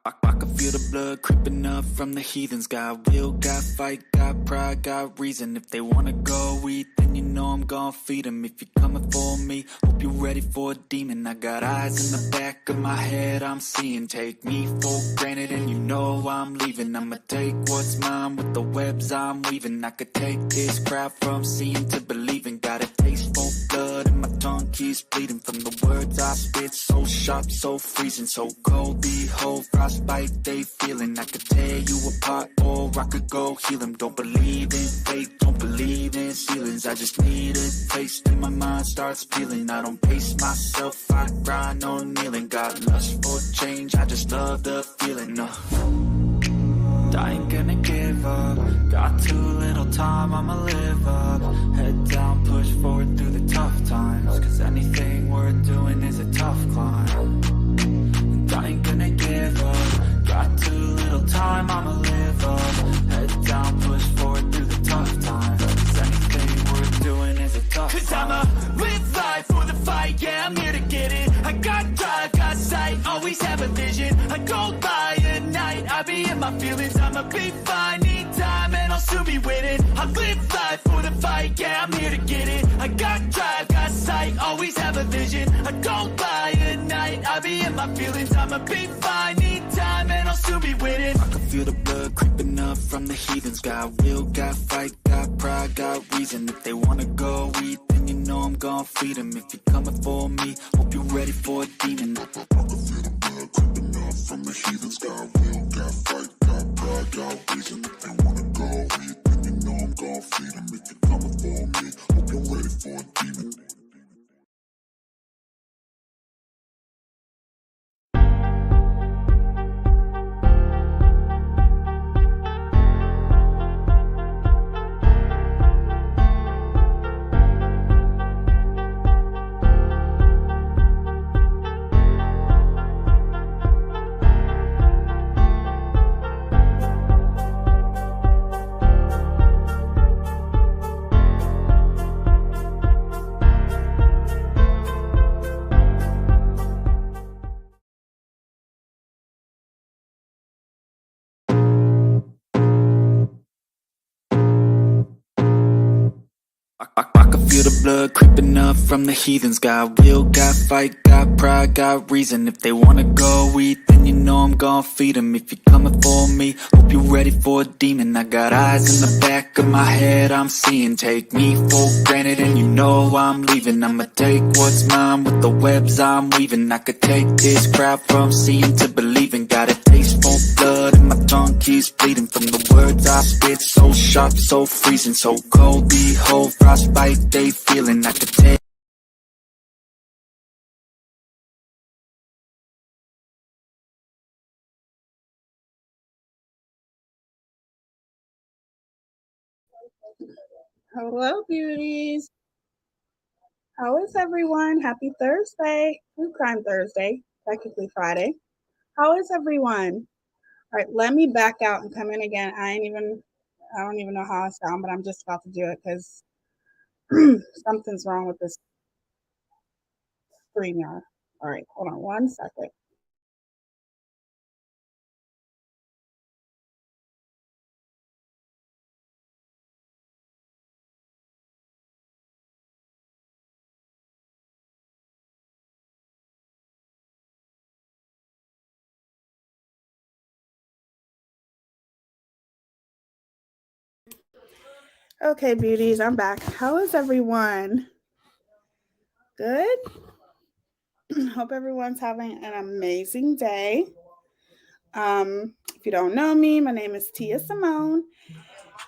I can feel the blood creeping up from the heathens. Got will, got fight, got pride, got reason. If they wanna go eat, then you know I'm gon' feed them. If you're coming for me, hope you're ready for a demon. I got eyes in the back of my head, I'm seeing. Take me for granted and you know I'm leaving. I'ma take what's mine with the webs I'm weaving. I could take this crowd from seeing to believing. Got a taste for blood and my tongue keeps bleeding from the words I spit. So sharp, so freezing, so cold. Behold, frostbite they feeling. I could tear you apart or I could go heal them. Don't believe in fate, don't believe in ceilings. I just need a taste and my mind starts peeling. I don't pace myself, I grind on kneeling. Got lust for change, I just love the feeling. I ain't gonna give up. Got too little time, I'ma live up. Head down, push forward through the tough times. Cause anything worth doing is a tough climb. And I ain't gonna give up. Got too little time, I'ma live up. Head down, push forward through the tough times. Cause anything worth doing is a tough climb. Cause I'ma live life for the fight, yeah, I'm here to get it. I got drive, got sight, always have a vision. I go by at night, I be in my feelings. I'ma be fine, need time, and I'll soon be winning. I live life for the fight, yeah, I'm here to get it. I got drive, got sight, always have a vision. I go by at night, I be in my feelings. I'ma be fine, need time, and I'll soon be winning. I can feel the blood creeping up from the heathens. Got will, got fight, got pride, got reason. If they wanna go eat, then you know I'm gon' feed them. If you're coming for me, hope you're ready for a demon. I can feel the blood creeping up from the heathens. Got will, got fight, got pride, got reason. If they wanna go eat, then you know I'm gon' feed them. If you're coming for me, hope you're ready for a demon. I can feel the blood creeping up from the heathens. Got will, got fight, got pride, got reason. If they wanna go eat, then you know I'm gon' feed them. If you're coming for me, hope you're ready for a demon. I got eyes in the back of my head, I'm seeing. Take me for granted and you know I'm leaving. I'ma take what's mine with the webs I'm weaving. I could take this crowd from seeing to believing. Got a taste for blood and my tongue keeps bleeding from the words I spit. So sharp, so freezing, so cold. Behold, frostbite they feeling. I could take. Hello, beauties. How is everyone? Happy Thursday. True Crime Thursday, technically Friday. How is everyone? All right, let me back out and come in again. I don't even know how I sound, but I'm just about to do it because something's wrong with this StreamYard. All right, hold on one second. Okay, beauties, I'm back. How is everyone? Good? Hope everyone's having an amazing day. If you don't know me, my name is Tia Symone,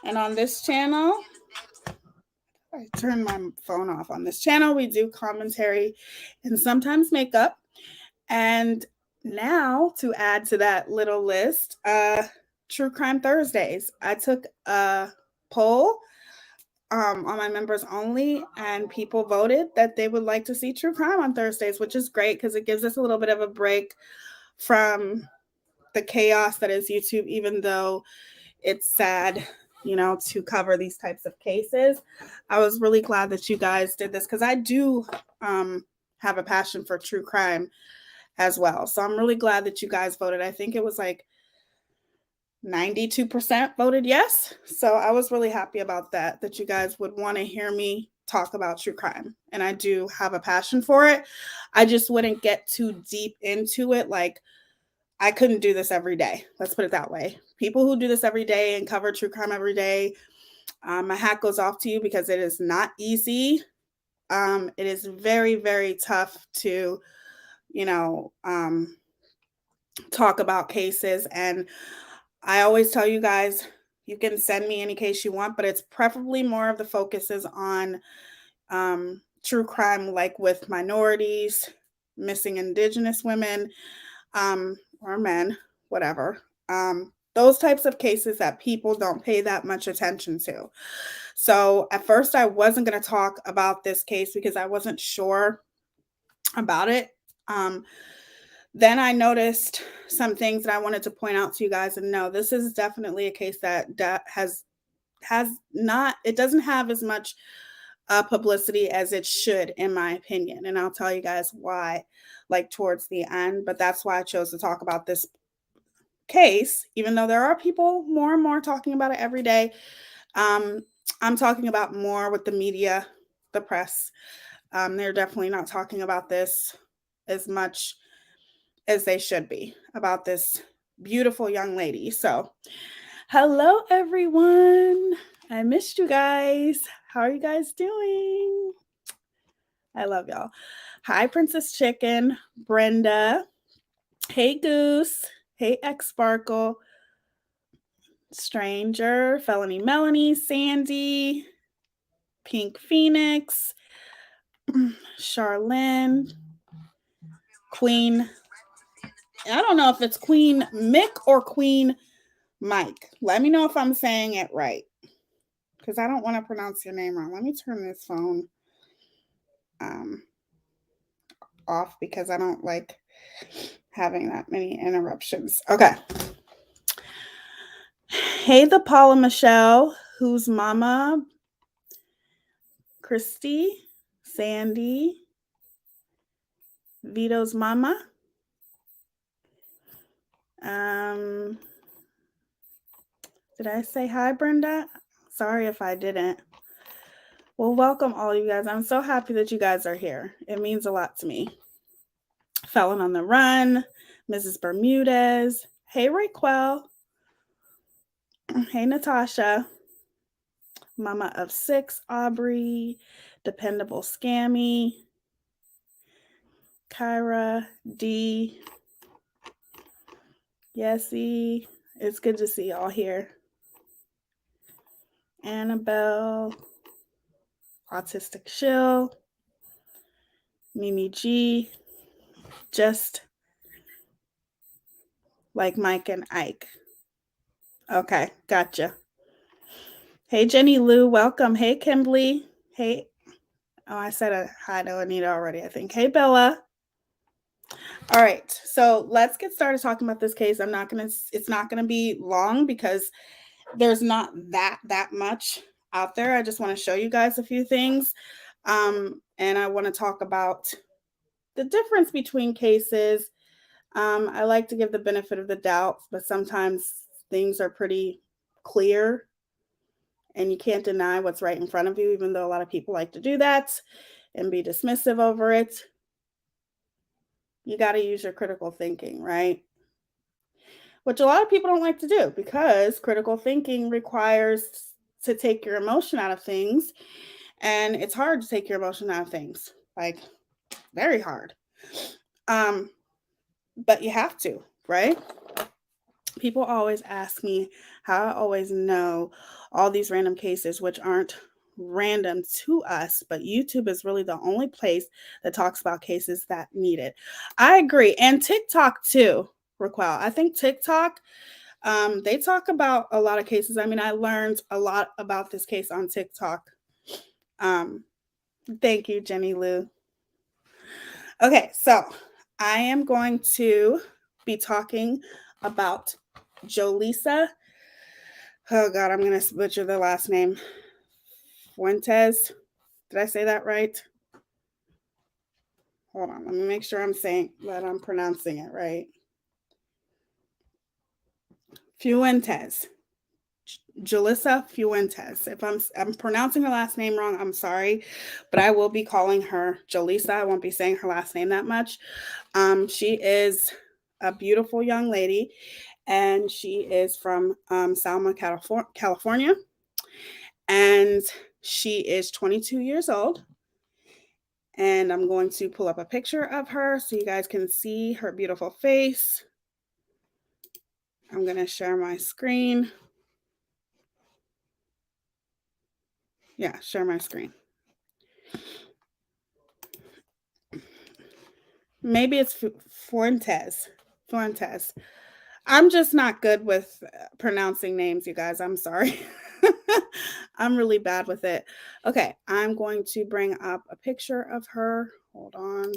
and on this channel, I turn my phone off. On this channel, we do commentary and sometimes makeup. And now, to add to that little list, True Crime Thursdays. I took a poll on my members only, and people voted that they would like to see true crime on Thursdays, which is great because it gives us a little bit of a break from the chaos that is YouTube, even though it's sad, to cover these types of cases. I was really glad that you guys did this because I do have a passion for true crime as well. So I'm really glad that you guys voted. I think it was like 92% voted yes. So I was really happy about that you guys would want to hear me talk about true crime. And I do have a passion for it. I just wouldn't get too deep into it. Like, I couldn't do this every day. Let's put it that way. People who do this every day and cover true crime every day, my hat goes off to you because it is not easy. It is very, very tough to, talk about cases. And I always tell you guys, you can send me any case you want, but it's preferably more of the focus is on true crime, like with minorities, missing indigenous women, or men, whatever. Those types of cases that people don't pay that much attention to. So at first, I wasn't going to talk about this case because I wasn't sure about it. Then I noticed some things that I wanted to point out to you guys, and no, this is definitely a case that has not, it doesn't have as much publicity as it should, in my opinion. And I'll tell you guys why, like towards the end. But that's why I chose to talk about this case, even though there are people more and more talking about it every day. I'm talking about more with the media, the press. They're definitely not talking about this as much as they should be, about this beautiful young lady. So, hello everyone. I missed you guys. How are you guys doing? I love y'all. Hi, Princess Chicken, Brenda. Hey, Goose. Hey, X Sparkle. Stranger, Felony Melanie, Sandy, Pink Phoenix, Charlene, Queen. I don't know if it's Queen Mick or Queen Mike. Let me know if I'm saying it right, because I don't want to pronounce your name wrong. Let me turn this phone off because I don't like having that many interruptions. Okay. Hey, the Paula Michelle, whose mama, Christy, Sandy, Vito's mama. Did I say hi, Brenda? Sorry if I didn't. Well, welcome all you guys. I'm so happy that you guys are here. It means a lot to me. Felon on the Run, Mrs. Bermudez. Hey, Raquel. Hey, Natasha. Mama of Six, Aubrey. Dependable Scammy. Kyra, D. Yessie. It's good to see y'all here. Annabelle. Autistic Shill. Mimi G. Just like Mike and Ike. Okay, gotcha. Hey, Jenny Lou, welcome. Hey, Kimberly. Hey, oh, I said a hi to Anita already, I think. Hey, Bella. All right, so let's get started talking about this case. It's not gonna be long because there's not that much out there. I just want to show you guys a few things. And I want to talk about the difference between cases. I like to give the benefit of the doubt, but sometimes things are pretty clear and you can't deny what's right in front of you, even though a lot of people like to do that and be dismissive over it. You got to use your critical thinking, right? Which a lot of people don't like to do because critical thinking requires to take your emotion out of things. And it's hard to take your emotion out of things, like very hard. But you have to, right? People always ask me how I always know all these random cases, which aren't random to us, but YouTube is really the only place that talks about cases that need it. I agree. And TikTok too, Raquel. I think TikTok, they talk about a lot of cases. I mean, I learned a lot about this case on TikTok. Thank you, Jenny Lou. Okay, so I am going to be talking about Jolissa. Oh God, I'm going to butcher the last name. Fuentes. Did I say that right? Hold on, let me make sure I'm pronouncing it right. Fuentes. Jolissa Fuentes. If I'm pronouncing her last name wrong, I'm sorry, but I will be calling her Jolisa. I won't be saying her last name that much. She is a beautiful young lady, and she is from Selma, California, and she is 22 years old, And I'm going to pull up a picture of her so you guys can see her beautiful face. I'm going to share my screen. Yeah, share my screen. Maybe it's Fuentes. Fuentes. I'm just not good with pronouncing names, you guys. I'm sorry. I'm really bad with it. Okay, I'm going to bring up a picture of her. Hold on.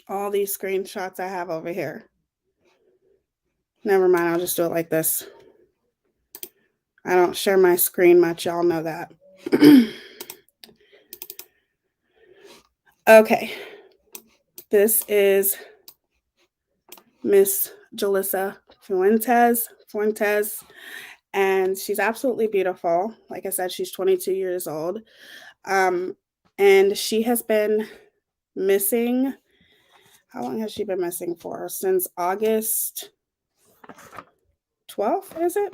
All these screenshots I have over here. Never mind, I'll just do it like this. I don't share my screen much, y'all know that. Okay, this is Miss Jolissa Fuentes, and she's absolutely beautiful. Like I said, she's 22 years old, and she has been missing. How long has she been missing for? Since August 12th, is it?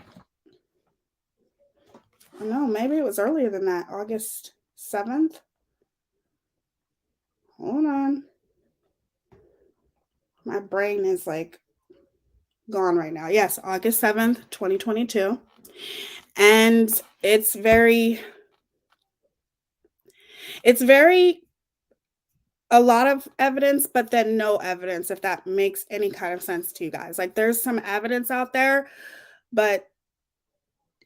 No, maybe it was earlier than that. August 7th. Hold on. My brain is like gone right now. Yes, August 7th, 2022. And it's very a lot of evidence, but then no evidence, if that makes any kind of sense to you guys. Like there's some evidence out there, but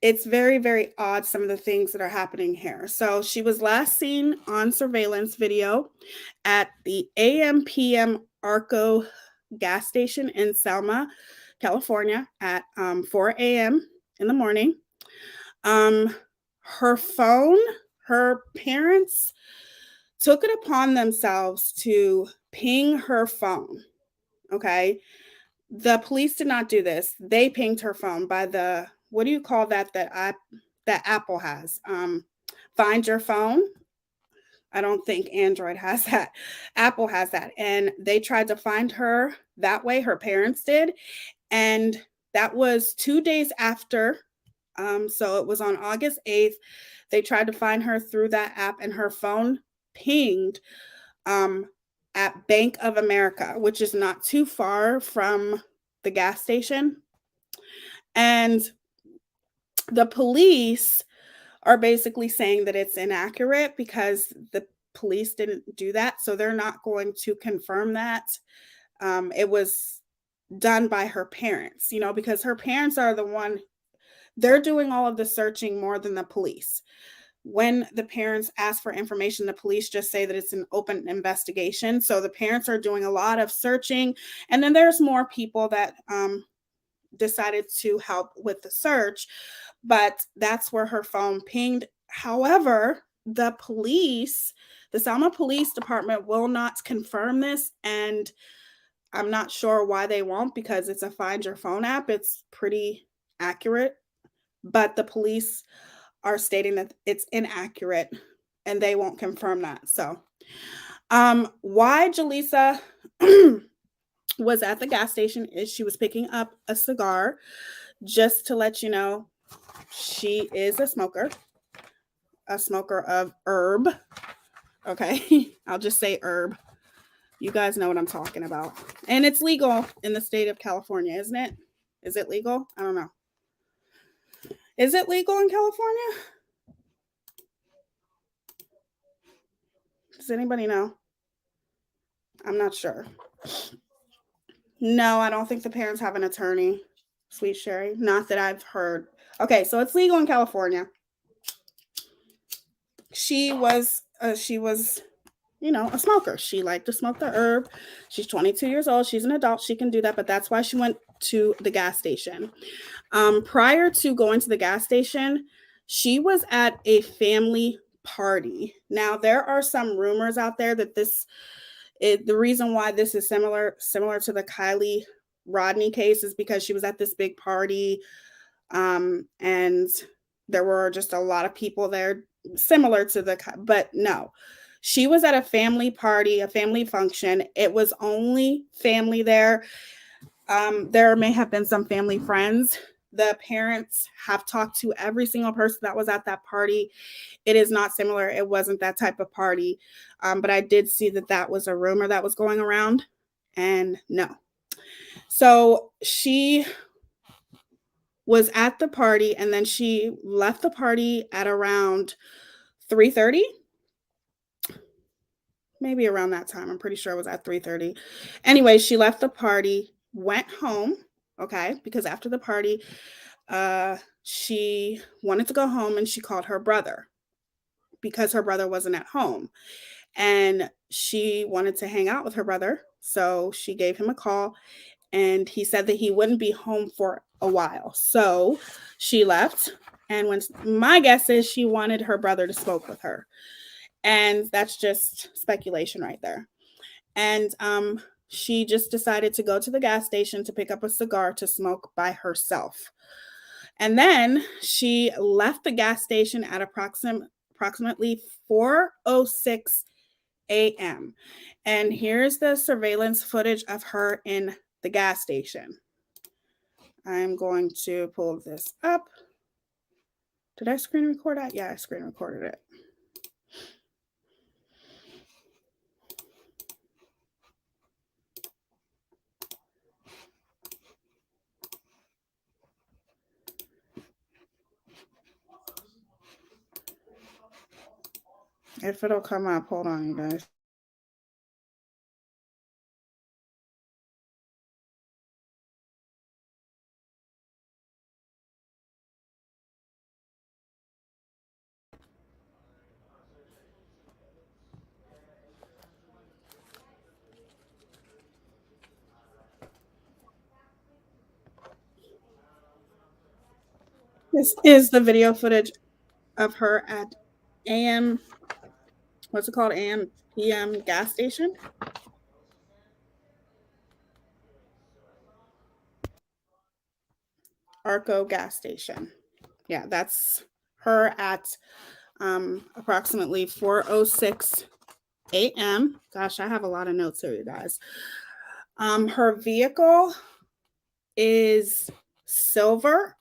it's very, very odd, some of the things that are happening here. So she was last seen on surveillance video at the AM/PM Arco gas station in Selma, California at 4 a.m. in the morning. Her phone, her parents took it upon themselves to ping her phone. Okay. The police did not do this. They pinged her phone by the, what do you call that that Apple has? Find your phone. I don't think Android has that. Apple has that. And they tried to find her that way. Her parents did. And that was 2 days after. So it was on August 8th. They tried to find her through that app, and her phone pinged at Bank of America, which is not too far from the gas station. And the police are basically saying that it's inaccurate because the police didn't do that. So they're not going to confirm that. It was done by her parents, because her parents are the one, they're doing all of the searching more than the police. When the parents ask for information, the police just say that it's an open investigation. So the parents are doing a lot of searching. And then there's more people that decided to help with the search. But that's where her phone pinged. However, the Selma Police Department will not confirm this. And I'm not sure why they won't, because it's a Find Your Phone app. It's pretty accurate. But the police are stating that it's inaccurate and they won't confirm that. So why Jolissa was at the gas station is she was picking up a cigar. Just to let you know, she is a smoker of herb. Okay, I'll just say herb. You guys know what I'm talking about. And it's legal in the state of California, isn't it? Is it legal? I don't know. Is it legal in California? Does anybody know? I'm not sure. No, I don't think the parents have an attorney, Sweet Sherry. Not that I've heard. Okay, so it's legal in California. She was, a smoker. She liked to smoke the herb. She's 22 years old. She's an adult. She can do that, but that's why she went to the gas station. Prior to going to the gas station, she was at a family party. Now, there are some rumors out there that the reason why this is similar to the Kylie Rodney case is because she was at this big party, and there were just a lot of people there, similar to but no. She was at a family party, a family function. It was only family there. There may have been some family friends the parents have talked to every single person that was at that party. It is not similar. It wasn't that type of party. But I did see that that was a rumor that was going around, and no. So she was at the party, and then she left the party at around 3:30, maybe around that time. I'm pretty sure it was at 3:30. Anyway, she left the party, went home, okay, because after the party, she wanted to go home, and she called her brother because her brother wasn't at home, and she wanted to hang out with her brother. So she gave him a call, and he said that he wouldn't be home for a while. So she left, and when my guess is she wanted her brother to smoke with her. And that's just speculation right there. And she just decided to go to the gas station to pick up a cigar to smoke by herself. And then she left the gas station at approximately 4:06 a.m. And here's the surveillance footage of her in the gas station. I'm going to pull this up. Did I screen record it? Yeah, I screen recorded it. If it'll come up, hold on, you guys. This is the video footage of her at AM, what's it called? AM PM gas station. Arco gas station. Yeah, that's her at approximately 4:06 a.m. Gosh, I have a lot of notes here, you guys. Her vehicle is silver.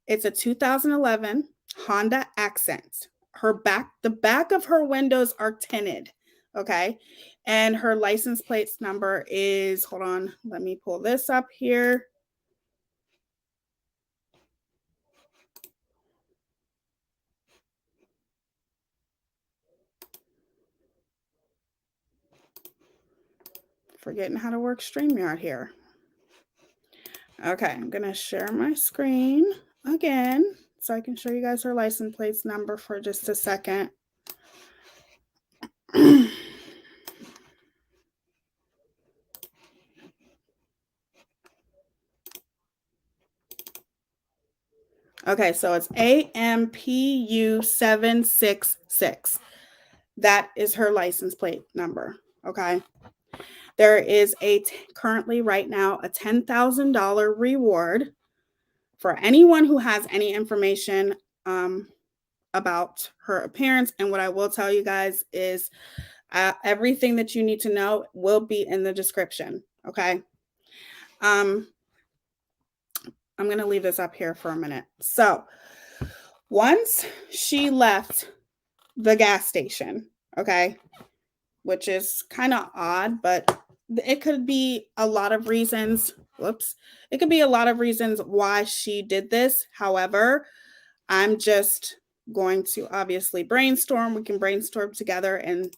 It's a 2011 Honda Accent. The back of her windows are tinted. Okay. And her license plate number is, hold on, let me pull this up here. Forgetting how to work StreamYard here. Okay, I'm going to share my screen again so I can show you guys her license plates number for just a second. Okay, so it's AMPU 766. That is her license plate number. Okay. There is currently right now a $10,000 reward for anyone who has any information about her appearance. And what I will tell you guys is everything that you need to know will be in the description. Okay. I'm going to leave this up here for a minute. So once she left the gas station, okay, which is kind of odd, but it could be a lot of reasons. It could be a lot of reasons why she did this. However, I'm just going to obviously brainstorm. We can brainstorm together and,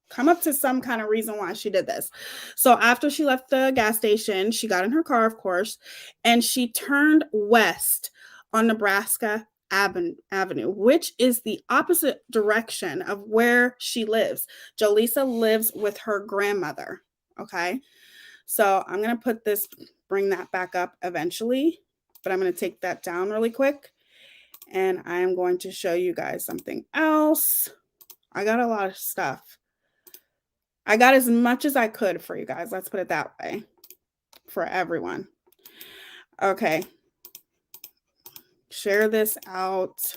come up to some kind of reason why she did this. So after she left the gas station, she got in her car, of course, and she turned west on Nebraska Avenue, which is the opposite direction of where she lives. Jollisa lives with her grandmother. Okay. So I'm going to bring that back up eventually, but I'm going to take that down really quick. And I am going to show you guys something else. I got a lot of stuff. I got as much as I could for you guys. Let's put it that way for everyone. Okay. Share this out.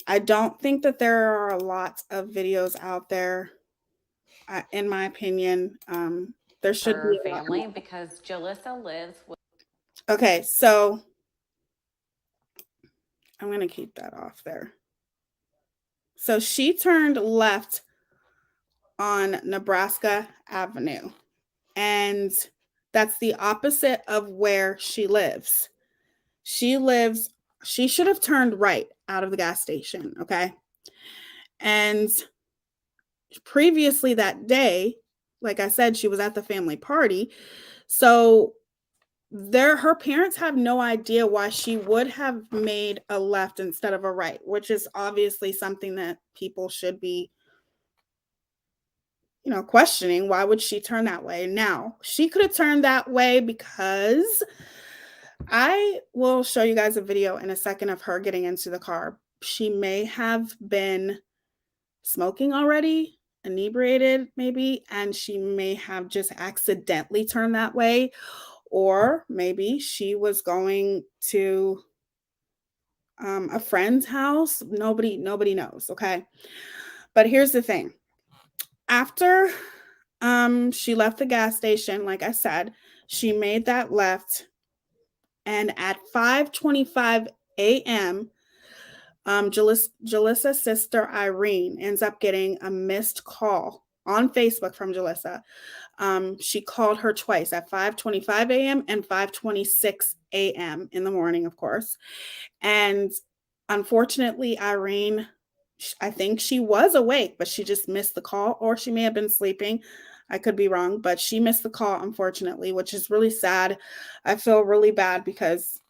I don't think that there are a lot of videos out there, in my opinion. There should be family because Jolissa lives with. Okay, so I'm going to keep that off there. So she turned left on Nebraska Avenue, and that's the opposite of where she lives. She should have turned right out of the gas station, okay? And previously that day, like I said, she was at the family party. So her parents have no idea why she would have made a left instead of a right, which is obviously something that people should be, questioning. Why would she turn that way? Now, she could have turned that way because I will show you guys a video in a second of her getting into the car. She may have been smoking already, inebriated maybe, and she may have just accidentally turned that way, or maybe she was going to a friend's house. Nobody knows, okay? But here's the thing. After she left the gas station, like I said, she made that left, and at 5:25 a.m., Jolissa's sister Irene ends up getting a missed call on Facebook from Jolissa. She called her twice at 5:25 a.m. and 5:26 a.m. in the morning, of course. And unfortunately, Irene, I think she was awake, but she just missed the call, or she may have been sleeping. I could be wrong, but she missed the call, unfortunately, which is really sad. I feel really bad because,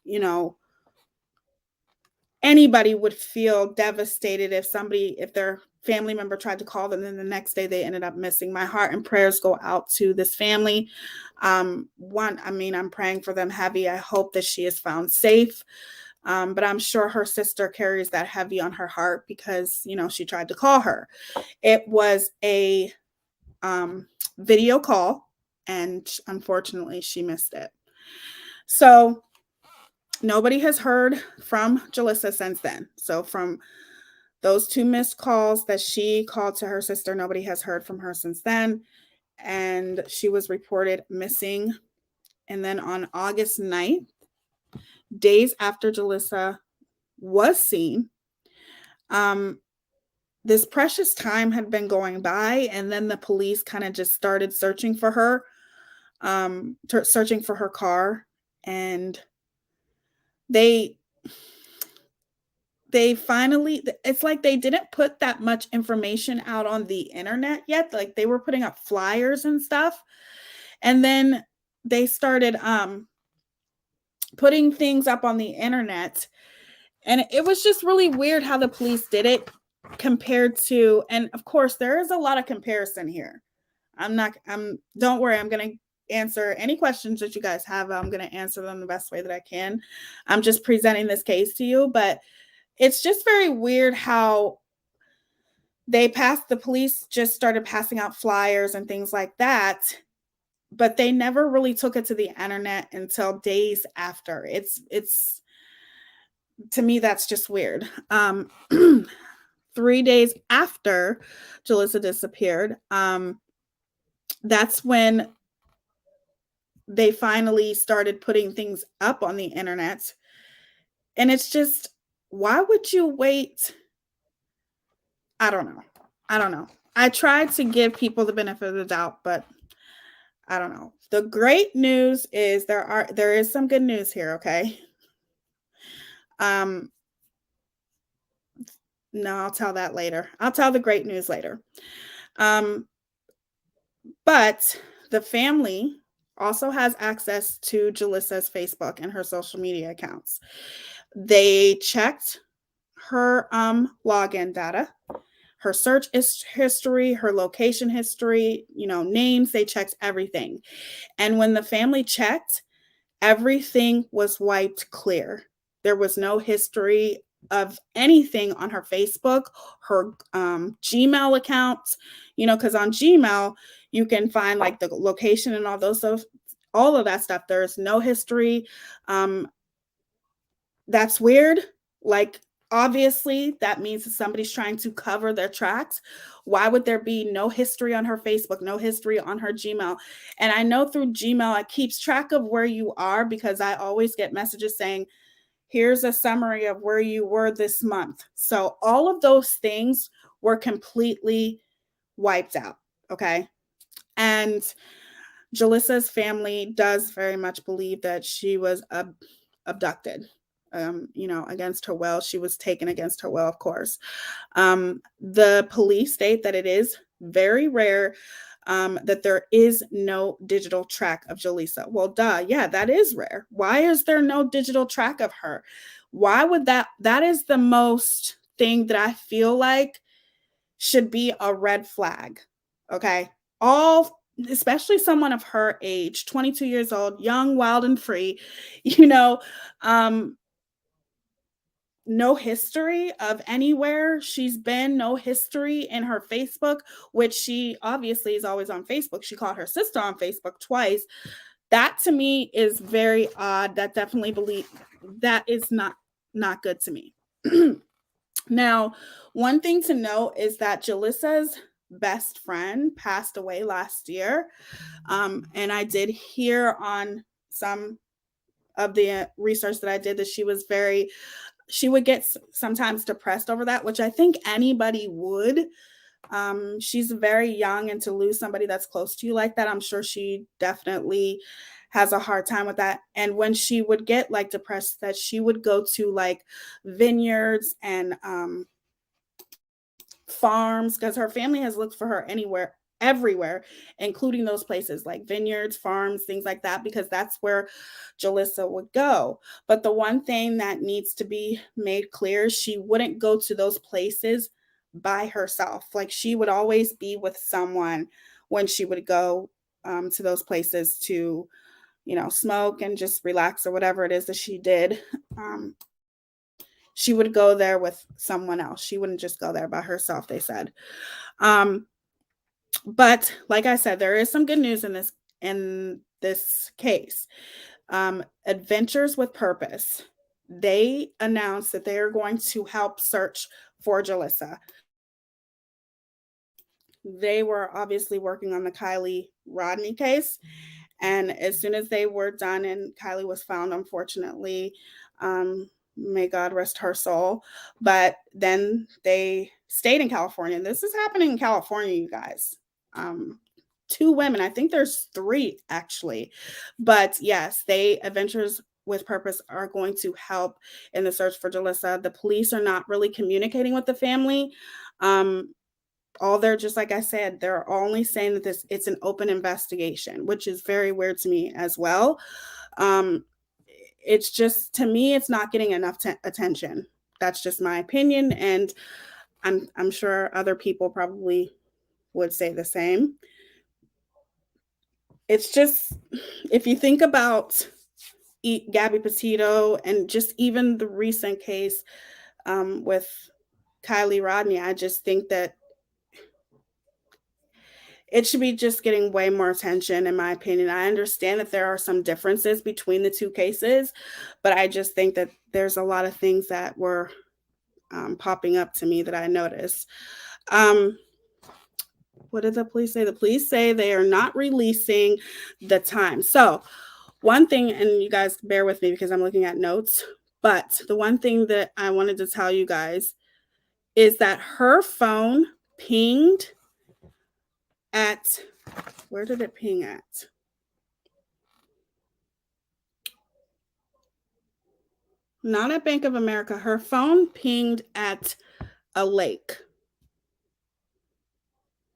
anybody would feel devastated if their family member tried to call them, and then the next day they ended up missing. My heart and prayers go out to this family. I'm praying for them heavy. I hope that she is found safe. But I'm sure her sister carries that heavy on her heart because, she tried to call her. It was a video call, and unfortunately she missed it. So nobody has heard from Jolissa since then. So from those 2 missed calls that she called to her sister, nobody has heard from her since then. And she was reported missing. And then on August 9th, days after Jolissa was seen, this precious time had been going by, and then the police kind of just started searching for her, searching for her car, and they finally, it's like they didn't put that much information out on the internet yet. Like, they were putting up flyers and stuff, and then they started putting things up on the internet, and it was just really weird how the police did it compared to, and of course there is a lot of comparison here. Don't worry, I'm going to answer any questions that you guys have. I'm going to answer them the best way that I can. I'm just presenting this case to you, but it's just very weird how the police just started passing out flyers and things like that, but they never really took it to the internet until days after. It's to me, that's just weird. 3 days after Jolissa disappeared, that's when they finally started putting things up on the internet. And it's just, why would you wait? I don't know. I tried to give people the benefit of the doubt, but I don't know. The great news is there is some good news here, okay? No, I'll tell that later. I'll tell the great news later. But the family also has access to Jolissa's Facebook and her social media accounts. They checked her login data, her search history, her location history, names. They checked everything. And when the family checked, everything was wiped clear. There was no history of anything on her Facebook, her Gmail account, because on Gmail, you can find like the location and all those stuff, all of that stuff. There's no history. That's weird. Like, Obviously, that means that somebody's trying to cover their tracks. Why would there be no history on her Facebook, no history on her Gmail? And I know through Gmail, it keeps track of where you are because I always get messages saying, here's a summary of where you were this month. So all of those things were completely wiped out. Okay. And Jalissa's family does very much believe that she was abducted, against her will. She was taken against her will, of course. The police state that it is very rare that there is no digital track of Jolissa. Well, duh, yeah, that is rare. Why is there no digital track of her? Why would that is the most thing that I feel like should be a red flag. Okay. Especially someone of her age, 22 years old, young, wild, and free, you know, um, no history of anywhere she's been, no history in her Facebook, which she obviously is always on Facebook. She called her sister on Facebook twice. That to me is very odd. That is not good to me. Now, one thing to note is that Jalissa's best friend passed away last year. And I did hear on some of the research that I did that she would get sometimes depressed over that, which I think anybody would. She's very young, and to lose somebody that's close to you like that, I'm sure she definitely has a hard time with that. And when she would get like depressed, that she would go to like vineyards and farms, because her family has looked for her everywhere, including those places like vineyards, farms, things like that, because that's where Jolissa would go. But the one thing that needs to be made clear, she wouldn't go to those places by herself. Like she would always be with someone when she would go to those places to, smoke and just relax or whatever it is that she did. She would go there with someone else. She wouldn't just go there by herself, they said. But like I said, there is some good news in this case. Adventures with Purpose. They announced that they are going to help search for Jolissa. They were obviously working on the Kylie Rodney case. And as soon as they were done and Kylie was found, unfortunately, may God rest her soul. But then they stayed in California. This is happening in California, you guys. 2 women, I think there's 3 actually. But yes, Adventures with Purpose are going to help in the search for Jolissa. The police are not really communicating with the family. All they're just, like I said, they're only saying that it's an open investigation, which is very weird to me as well. It's just, to me, it's not getting enough attention. That's just my opinion, and I'm sure other people probably would say the same. It's just, if you think about Gabby Petito and just even the recent case with Kylie Rodney, I just think that it should be just getting way more attention, in my opinion. I understand that there are some differences between the 2 cases, but I just think that there's a lot of things that were popping up to me that I noticed. What did the police say? The police say they are not releasing the time. So one thing, and you guys bear with me because I'm looking at notes, but the one thing that I wanted to tell you guys is that her phone pinged at, where did it ping at? Not at Bank of America. Her phone pinged at a lake.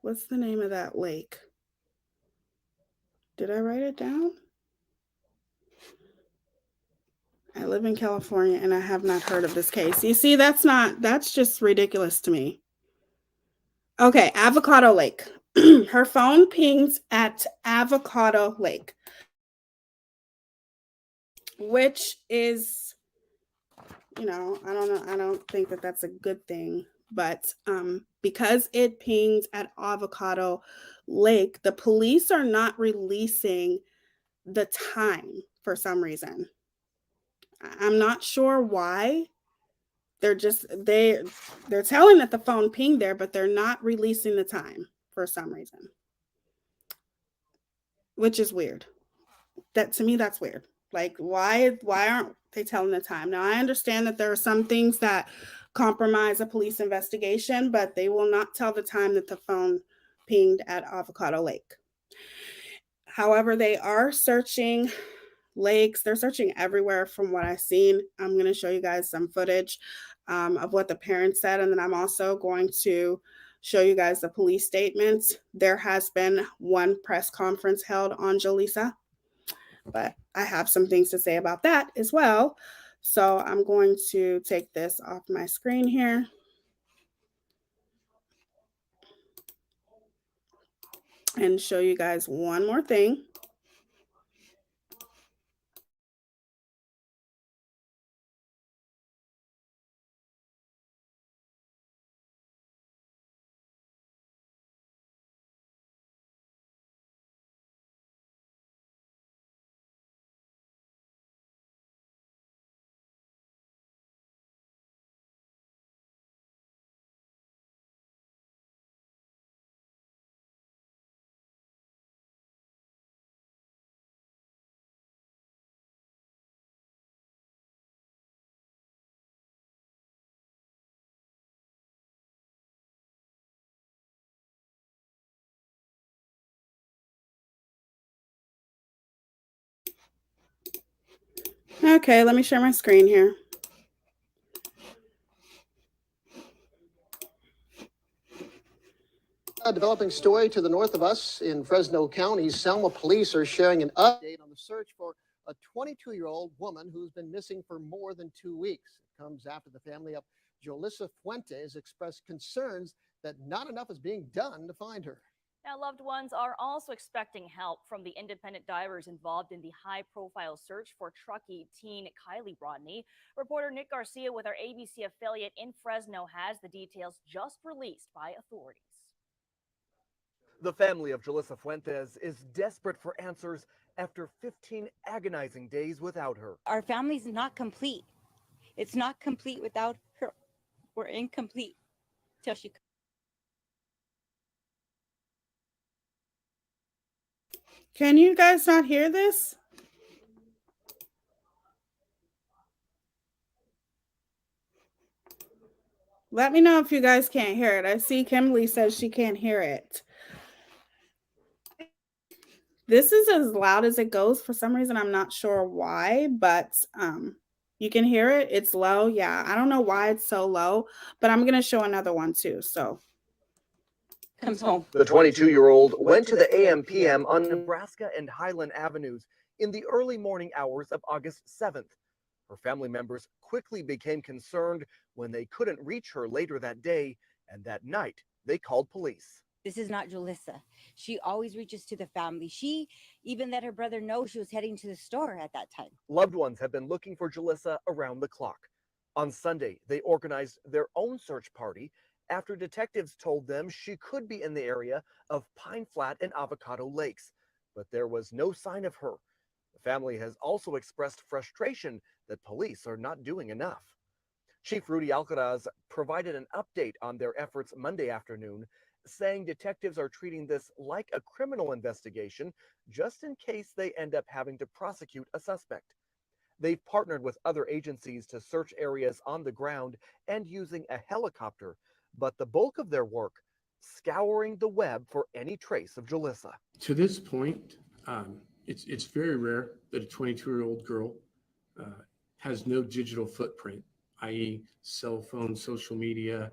What's the name of that lake? Did I write it down? I live in California and I have not heard of this case. You see, that's just ridiculous to me. Okay, Avocado Lake. Her phone pings at Avocado Lake, which is, I don't know. I don't think that that's a good thing. But because it pings at Avocado Lake, the police are not releasing the time for some reason. I'm not sure why. they're telling that the phone pinged there, but they're not releasing the time for some reason, which is weird. That to me, that's weird. Like, why aren't they telling the time? Now, I understand that there are some things that compromise a police investigation, but they will not tell the time that the phone pinged at Avocado Lake. However, they are searching lakes. They're searching everywhere from what I've seen. I'm going to show you guys some footage of what the parents said, and then I'm also going to show you guys the police statements. There has been one press conference held on Jolissa, but I have some things to say about that as well. So I'm going to take this off my screen here. And show you guys one more thing. Okay, let me share my screen here. A developing story to the north of us in Fresno County. Selma police are sharing an update on the search for a 22-year-old woman who's been missing for more than 2 weeks. It comes after the family of Jolissa Fuentes expressed concerns that not enough is being done to find her. Now, loved ones are also expecting help from the independent divers involved in the high-profile search for truckee teen Heyyyy Rodney. Reporter Nick Garcia with our ABC affiliate in Fresno has the details just released by authorities. The family of Jolissa Fuentes is desperate for answers after 15 agonizing days without her. Our family's not complete. It's not complete without her. We're incomplete till she. Can you guys not hear this? Let me know if you guys can't hear it. I see Kimberly says she can't hear it. This is as loud as it goes for some reason. I'm not sure why, but you can hear it. It's low. Yeah, I don't know why it's so low, but I'm going to show another one too. So Comes home. The 22-year-old went to the AM/PM on Nebraska and Highland Avenues in the early morning hours of August 7th. Her family members quickly became concerned when they couldn't reach her later that day, and that night they called police. This is not Jolissa. She always reaches to the family. She even let her brother know she was heading to the store at that time. Loved ones have been looking for Jolissa around the clock. On Sunday, they organized their own search party after detectives told them she could be in the area of Pine Flat and Avocado Lakes, but there was no sign of her. The family has also expressed frustration that police are not doing enough. Chief Rudy Alcaraz provided an update on their efforts Monday afternoon, saying detectives are treating this like a criminal investigation just in case they end up having to prosecute a suspect. They've partnered with other agencies to search areas on the ground and using a helicopter, but the bulk of their work scouring the web for any trace of Jolissa. To this point, it's very rare that a 22-year-old girl has no digital footprint, i.e. cell phone, social media,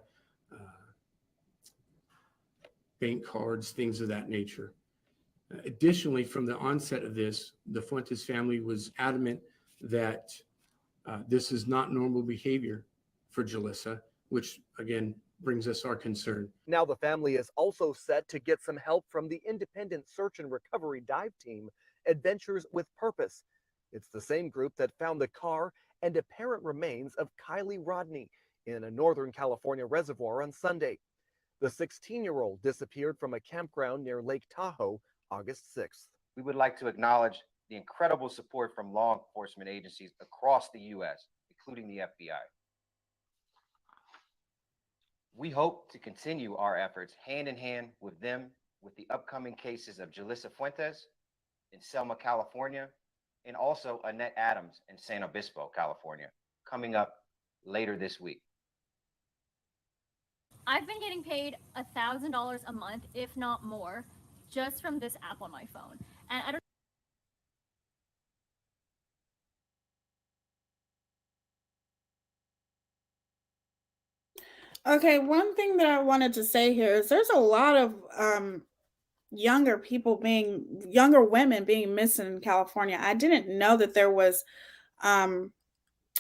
bank cards, things of that nature. Additionally, from the onset of this, the Fuentes family was adamant that this is not normal behavior for Jolissa, which again brings us our concern. Now the family is also set to get some help from the independent search and recovery dive team, Adventures with Purpose. It's the same group that found the car and apparent remains of Heyyyy Rodney in a Northern California reservoir on Sunday. The 16-year-old disappeared from a campground near Lake Tahoe August 6th. We would like to acknowledge the incredible support from law enforcement agencies across the U.S., including the FBI. We hope to continue our efforts hand in hand with them with the upcoming cases of Jolissa Fuentes in Selma, California, and also Annette Adams in San Obispo, California, coming up later this week. I've been getting paid $1,000 a month, if not more, just from this app on my phone. And I don't. Okay, one thing that I wanted to say here is there's a lot of younger women being missing in California. I didn't know that there was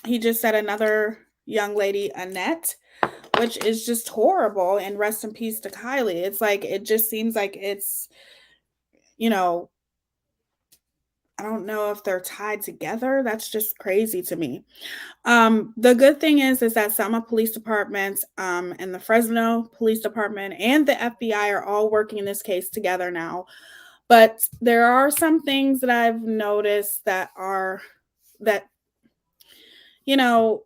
he just said another young lady, Annette, which is just horrible, and rest in peace to Kylie. It's like it just seems like it's, you know, I don't know if they're tied together. That's just crazy to me. The good thing is that Selma Police Department and the Fresno Police Department and the FBI are all working in this case together now. But there are some things that I've noticed that you know,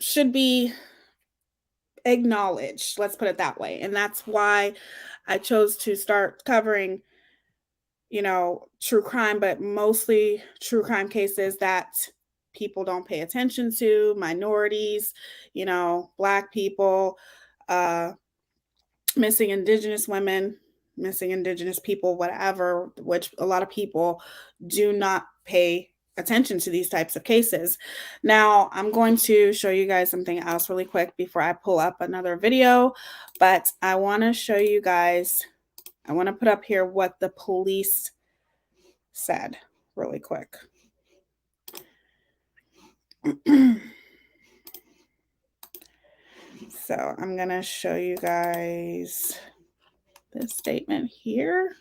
should be acknowledged. Let's put it that way. And that's why I chose to start covering, you know, true crime, but mostly true crime cases that people don't pay attention to, minorities, you know, Black people, missing Indigenous women, missing Indigenous people, whatever, which a lot of people do not pay attention to these types of cases. Now, I'm going to show you guys something else really quick before I pull up another video, but I want to show you guys, I want to put up here what the police said really quick. So I'm going to show you guys this statement here.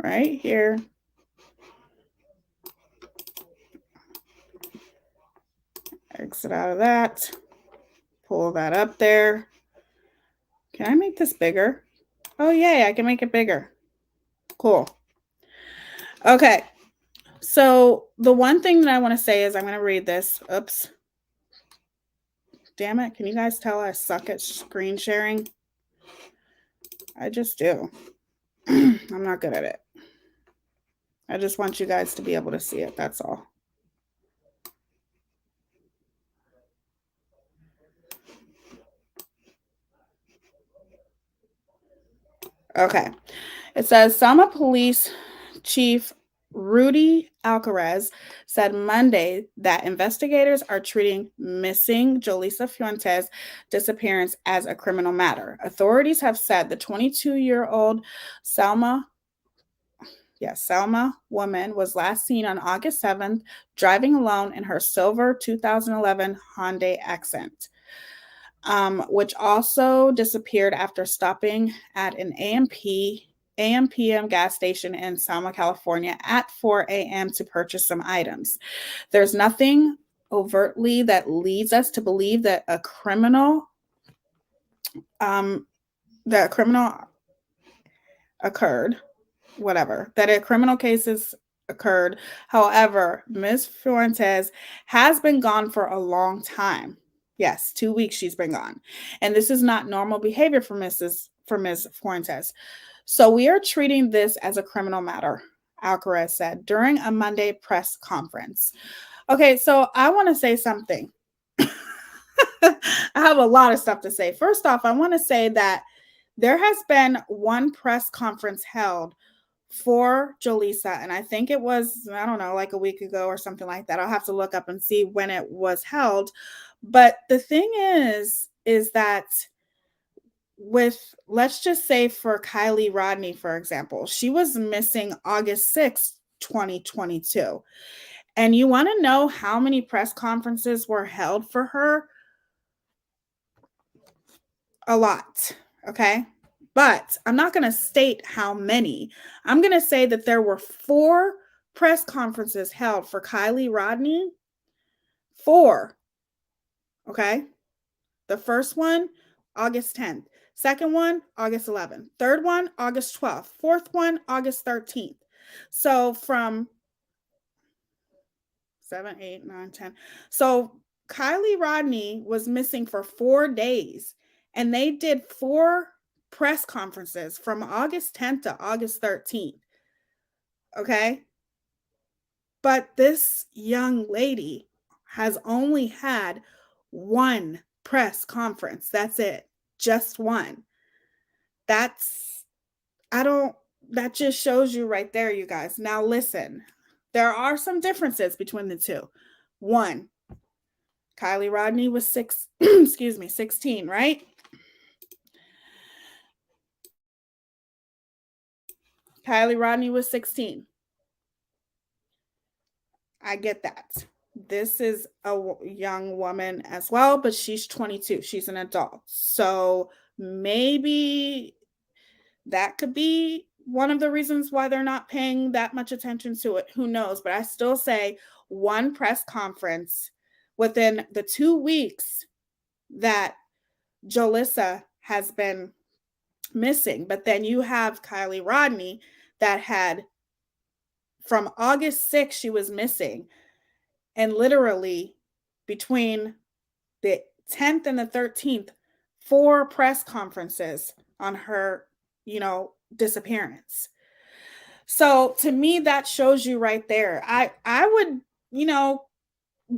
Right here. Exit out of that. Pull that up there. Can I make this bigger? Oh, yay, I can make it bigger. Cool. Okay. So the one thing that I want to say is I'm going to read this. Oops. Damn it. Can you guys tell I suck at screen sharing? I just do. I'm not good at it. I just want you guys to be able to see it. That's all. Okay. It says Selma Police Chief Rudy Alcaraz said Monday that investigators are treating missing Jolissa Fuentes' disappearance as a criminal matter. Authorities have said the 22-year-old Selma woman was last seen on August 7th driving alone in her silver 2011 Hyundai Accent, which also disappeared after stopping at an AM/PM gas station in Selma, California at 4 a.m. to purchase some items. There's nothing overtly that leads us to believe that a criminal occurred, that a criminal case occurred. However, Ms. Fuentes has been gone for a long time. Yes, 2 weeks she's been gone. And this is not normal behavior for Ms. Fuentes. So we are treating this as a criminal matter, Alcaraz said during a Monday press conference. Okay, so I want to say something. I have a lot of stuff to say. First off, I want to say that there has been one press conference held for Jollisa, and I think it was, I don't know, like a week ago or something like that. I'll have to look up and see when it was held. But the thing is that with, let's just say for Kylie Rodney, for example, she was missing August 6th, 2022. And you want to know how many press conferences were held for her? A lot. Okay. But I'm not going to state how many. I'm going to say that there were 4 press conferences held for Kylie Rodney. 4. Okay. The first one, August 10th. Second one, August 11th. Third one, August 12th. Fourth one, August 13th. So from 7, 8, 9, 10. So Kylie Rodney was missing for 4 days, and they did 4 press conferences from August 10th to August 13th. Okay. But this young lady has only had 1 press conference. That's it. Just one. That's, I don't, that just shows you right there, you guys. Now, listen, there are some differences between the two. One, Kylie Rodney was 16, right? Kylie Rodney was 16. I get that. This is a young woman as well, but she's 22. She's an adult. So maybe that could be one of the reasons why they're not paying that much attention to it. Who knows? But I still say 1 press conference within the 2 weeks that Jolissa has been missing. But then you have Kylie Rodney that had from August 6th, she was missing. And literally between the 10th and the 13th, 4 press conferences on her, disappearance. So to me, that shows you right there. I would,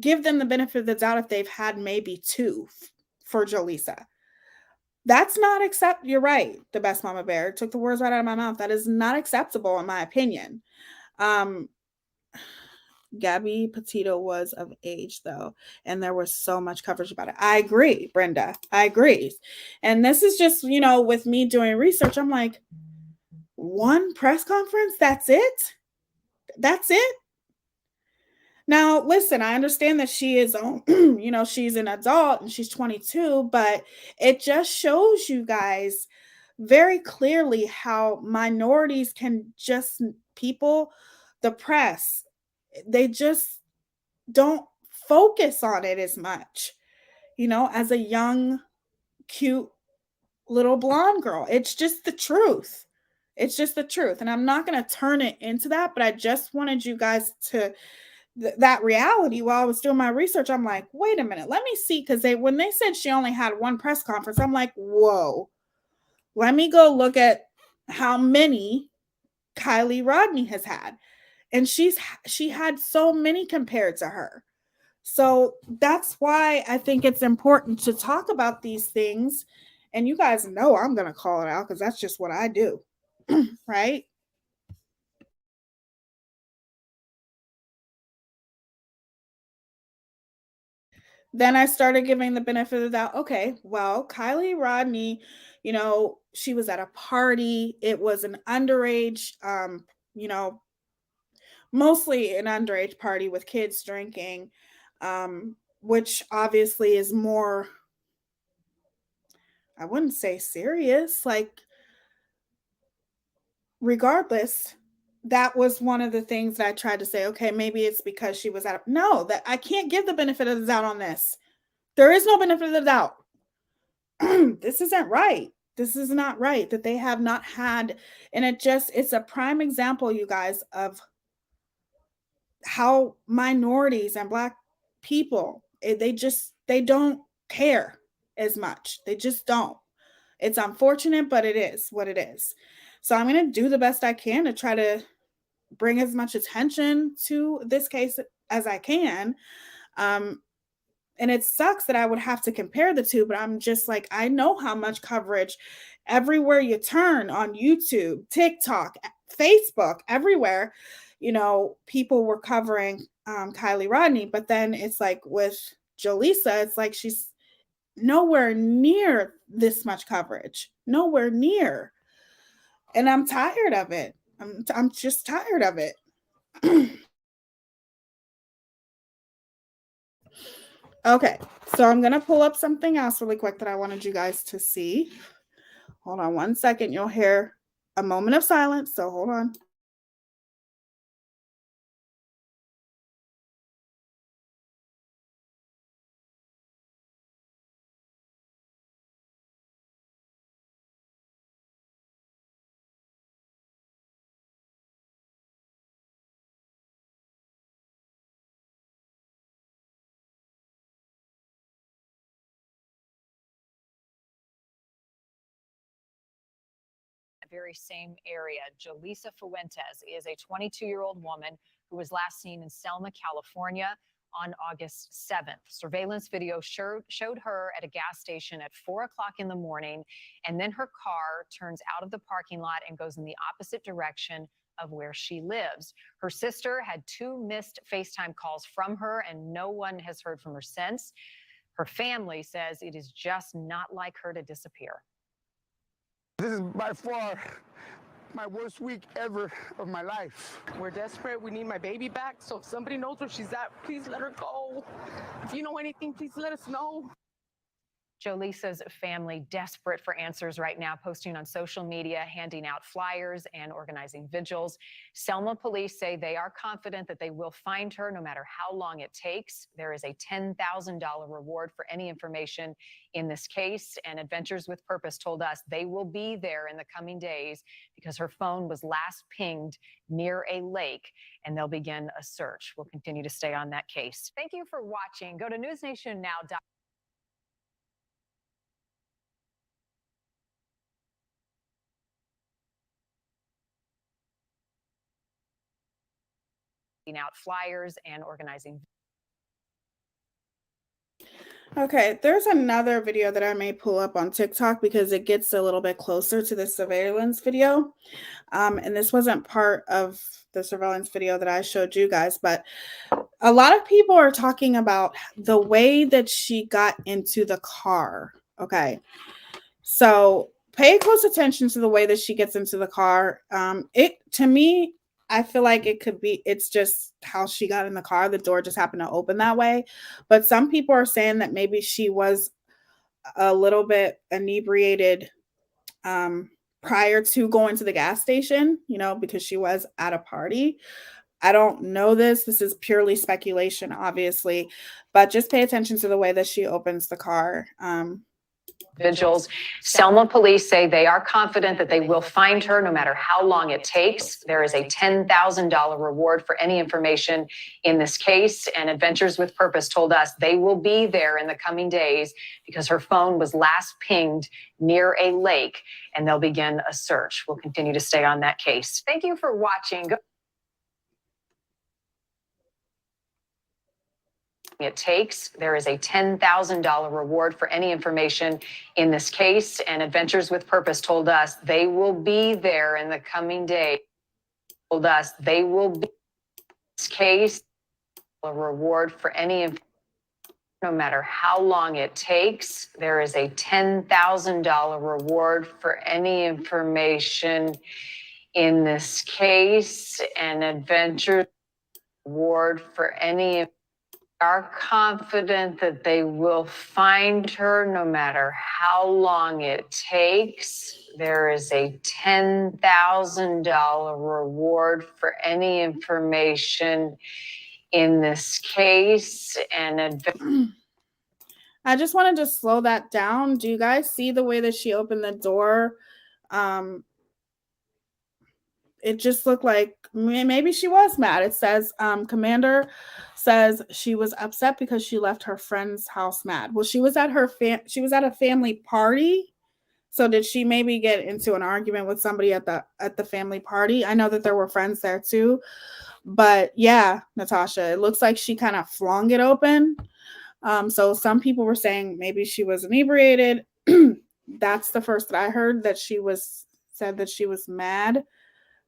give them the benefit of the doubt if they've had maybe 2 for Jolissa. That's not accept. You're right. The best mama bear took the words right out of my mouth. That is not acceptable, in my opinion. Gabby Petito was of age, though, and there was so much coverage about it. I agree, Brenda. I agree. And this is just, with me doing research, I'm like, 1 press conference? That's it? That's it? Now, listen, I understand that she is, she's an adult and she's 22, but it just shows you guys very clearly how minorities can just, the press, they just don't focus on it as much, as a young, cute little blonde girl. It's just the truth. It's just the truth. And I'm not going to turn it into that, but I just wanted you guys to that reality. While I was doing my research, I'm like, wait a minute, let me see. Because when they said she only had 1 press conference, I'm like, whoa, let me go look at how many Kylie Rodney has had. And she had so many compared to her. So that's why I think it's important to talk about these things. And you guys know I'm going to call it out because that's just what I do. Right? Then I started giving the benefit of the doubt. Okay, well, Kylie Rodney, she was at a party. It was an underage, mostly an underage party with kids drinking, which obviously is more, I wouldn't say serious. Like, regardless, that was one of the things that I tried to say, okay, maybe it's because she was at no, that I can't give the benefit of the doubt on this. There is no benefit of the doubt. This isn't right. This is not right that they have not had, and it's a prime example, you guys, of how minorities and Black people, they don't care as much. They just don't. It's unfortunate, but it is what it is. So I'm going to do the best I can to try to bring as much attention to this case as I can. And it sucks that I would have to compare the two, but I'm just like, I know how much coverage everywhere you turn on YouTube, TikTok, Facebook, everywhere, people were covering Kylie Rodney. But then it's like with Jollisa, it's like she's nowhere near this much coverage, nowhere near. And I'm tired of it. I'm just tired of it. Okay, so I'm going to pull up something else really quick that I wanted you guys to see. Hold on 1 second. You'll hear a moment of silence, so hold on. very same area. Jolissa Fuentes is a 22-year-old woman who was last seen in Selma, California on August 7th. Surveillance video showed her at a gas station at 4 o'clock in the morning, and then her car turns out of the parking lot and goes in the opposite direction of where she lives. Her sister had 2 missed FaceTime calls from her, and no one has heard from her since. Her family says it is just not like her to disappear. This is by far my worst week ever of my life. We're desperate. We need my baby back. So if somebody knows where she's at, please let her go. If you know anything, please let us know. Jolisa's family desperate for answers right now, posting on social media, handing out flyers and organizing vigils. Selma police say they are confident that they will find her no matter how long it takes. There is a $10,000 reward for any information in this case, and Adventures with Purpose told us they will be there in the coming days because her phone was last pinged near a lake, and they'll begin a search. We'll continue to stay on that case. Thank you for watching. Go to newsnationnow.com. Out flyers and organizing. Okay, there's another video that I may pull up on TikTok because it gets a little bit closer to the surveillance video. And this wasn't part of the surveillance video that I showed you guys, but a lot of people are talking about the way that she got into the car. Okay, so pay close attention to the way that she gets into the car. To me, I feel like it's just how she got in the car. The door just happened to open that way. But some people are saying that maybe she was a little bit inebriated prior to going to the gas station, because she was at a party. I don't know this. This is purely speculation, obviously. But just pay attention to the way that she opens the car. Vigils. Selma police say they are confident that they will find her no matter how long it takes. There is a $10,000 reward for any information in this case, and Adventures with Purpose told us they will be there in the coming days because her phone was last pinged near a lake, and they'll begin a search. We'll continue to stay on that case. Thank you for watching. It takes. There is a $10,000 reward for any information in this case, and Adventures with Purpose told us they will be there in the coming days. Told us they will be in this case a reward for any no matter how long it takes. There is a $10,000 reward for any information in this case, and Adventures reward for any are confident that they will find her no matter how long it takes. There is a $10,000 reward for any information in this case. And I just wanted to slow that down. Do you guys see the way that she opened the door? It just looked like maybe she was mad. It says, Commander says she was upset because she left her friend's house mad. Well, she was at a family party. So did she maybe get into an argument with somebody at the family party? I know that there were friends there too. But yeah, Natasha, it looks like she kind of flung it open. So some people were saying maybe she was inebriated. That's the first that I heard, that said that she was mad.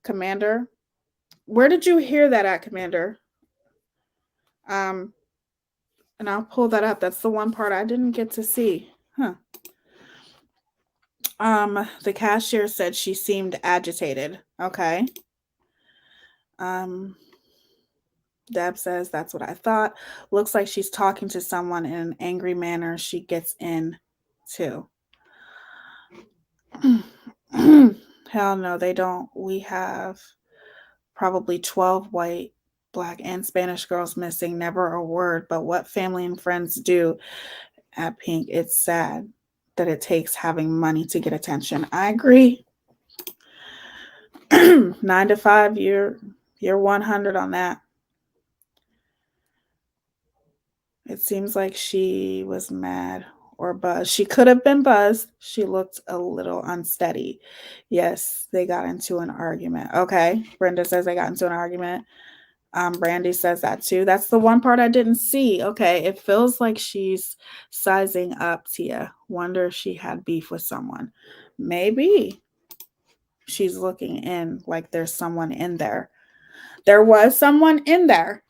Commander, where did you hear that at, Commander? And I'll pull that up. That's the one part I didn't get to see. The cashier said she seemed agitated. Okay. Deb says that's what I thought. Looks like she's talking to someone in an angry manner. She gets in too. Hell no, they don't. We have probably 12 white, Black, and Spanish girls missing. Never a word. But what family and friends do at Pink, it's sad that it takes having money to get attention. I agree. 9 to 5, you're 100 on that. It seems like she was mad or buzzed. She could have been buzzed. She looked a little unsteady. Yes, they got into an argument. Okay. Brenda says they got into an argument. Brandy says that too. That's the one part I didn't see. Okay. It feels like she's sizing up Teaya. Wonder if she had beef with someone. Maybe she's looking in like there's someone in there. There was someone in there.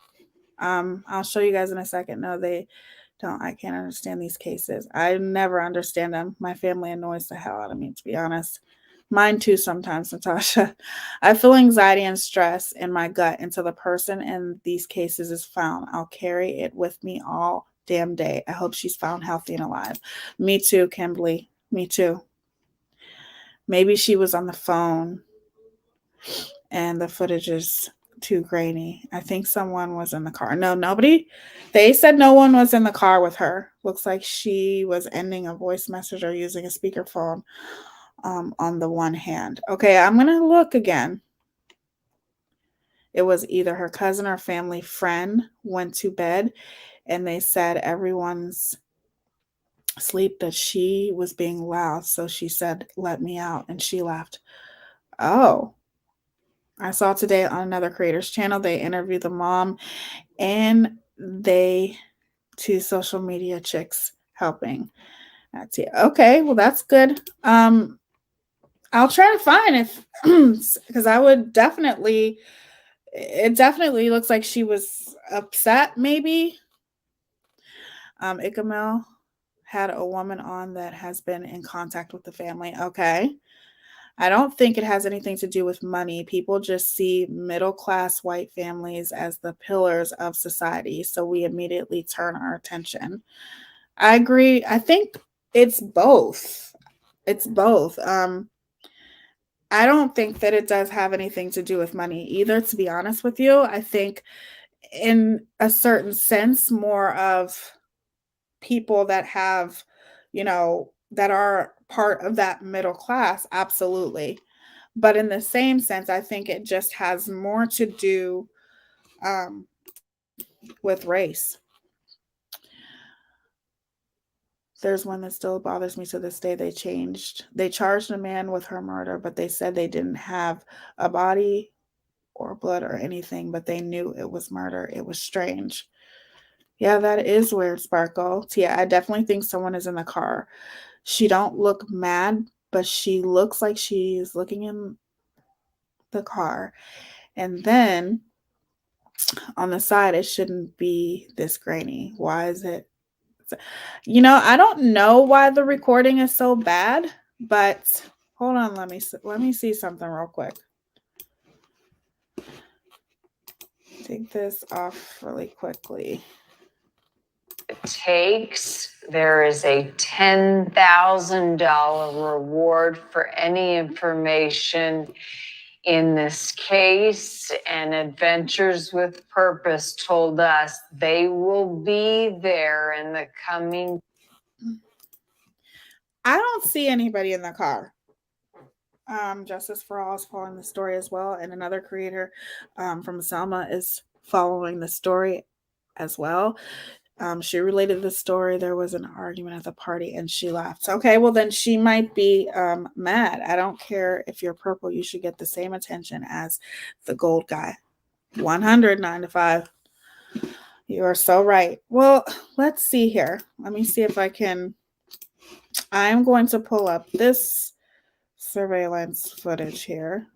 I'll show you guys in a second. No, they don't. I can't understand these cases. I never understand them. My family annoys the hell out of me, to be honest. Mine too sometimes, Natasha. I feel anxiety and stress in my gut until the person in these cases is found. I'll carry it with me all damn day. I hope she's found healthy and alive. Me too, Kimberly. Me too. Maybe she was on the phone and the footage is too grainy. I think someone was in the car. No, nobody. They said no one was in the car with her. Looks like she was ending a voice message or using a speakerphone on the one hand. Okay, I'm going to look again. It was either her cousin or family friend went to bed and they said everyone's asleep that she was being loud. So she said, let me out. And she left. Oh, I saw today on another creator's channel, they interviewed the mom and they two social media chicks helping. That's it. Okay, well that's good. I'll try to find if because I would definitely it definitely looks like she was upset, maybe. Ikamel had a woman on that has been in contact with the family. Okay. I don't think it has anything to do with money. People just see middle-class white families as the pillars of society, so we immediately turn our attention. I agree. I think it's both. It's both. I don't think that it does have anything to do with money either, to be honest with you. I think in a certain sense, more of people that have, that are part of that middle class, absolutely. But in the same sense, I think it just has more to do with race. There's one that still bothers me to this day. They charged a man with her murder, but they said they didn't have a body or blood or anything, but they knew it was murder. It was strange. Yeah, that is weird, Sparkle. Yeah, I definitely think someone is in the car. She don't look mad, but she looks like she's looking in the car. And then on the side, it shouldn't be this grainy. Why is it? I don't know why the recording is so bad, but hold on, let me see something real quick. Take this off really quickly. There is a $10,000 reward for any information in this case, and Adventures with Purpose told us they will be there in the coming. I don't see anybody in the car. Justice for All is following the story as well, and another creator from Selma is following the story as well. She related the story. There was an argument at the party and she left. Okay, well then she might be mad. I don't care if you're purple. You should get the same attention as the gold guy. 100, 9 to 5. You are so right. Well, let's see here. Let me see if I can. I'm going to pull up this surveillance footage here.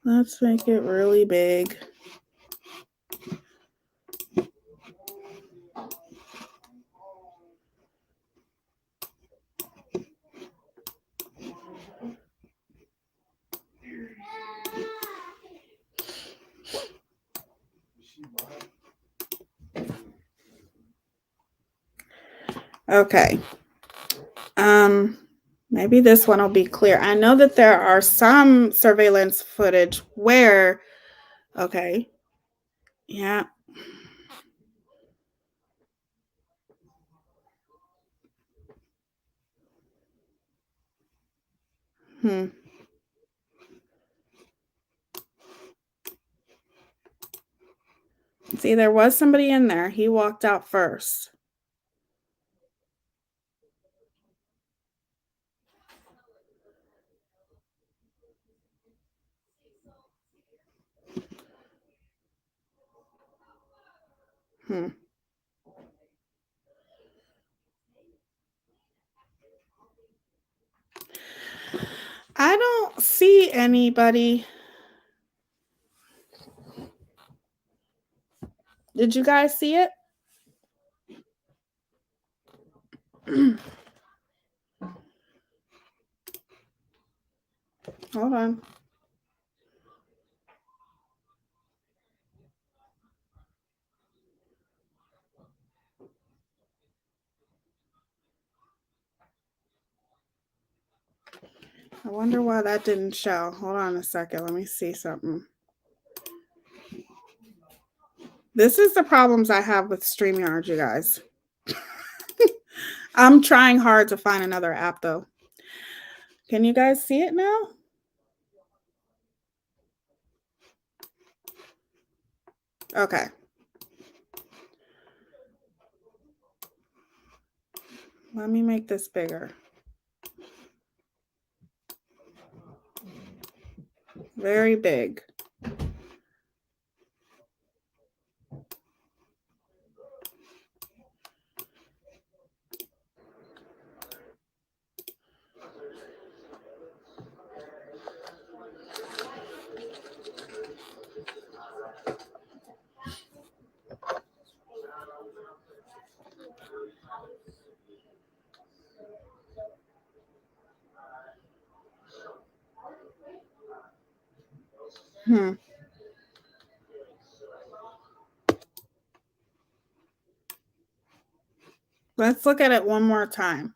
Let's make it really big. Okay. Maybe this one will be clear. I know that there are some surveillance footage where, okay, yeah. See, there was somebody in there. He walked out first. I don't see anybody. Did you guys see it? Hold on. I wonder why that didn't show. Hold on a second. Let me see something. This is the problems I have with StreamYard, you guys. I'm trying hard to find another app, though. Can you guys see it now? Okay. Let me make this bigger. Very big. Let's look at it one more time.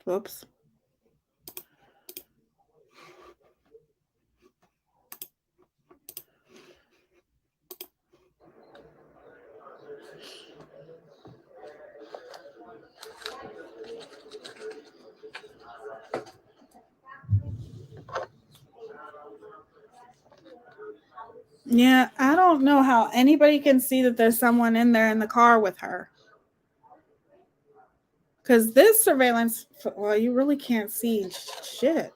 Whoops. Yeah, I don't know how anybody can see that there's someone in there in the car with her. Because this surveillance, well, you really can't see shit.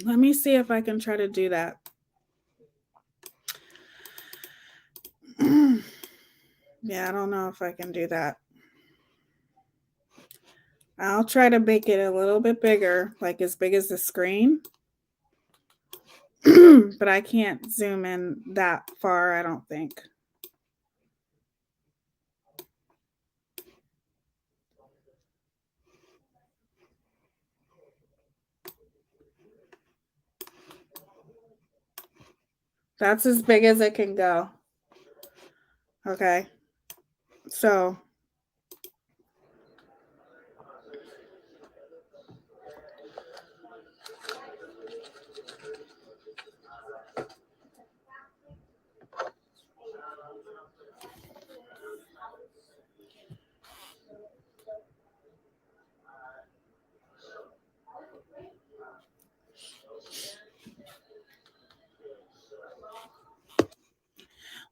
Let me see if I can try to do that. Yeah, I don't know if I can do that. I'll try to make it a little bit bigger, like as big as the screen. But I can't zoom in that far, I don't think. That's as big as it can go. Okay. So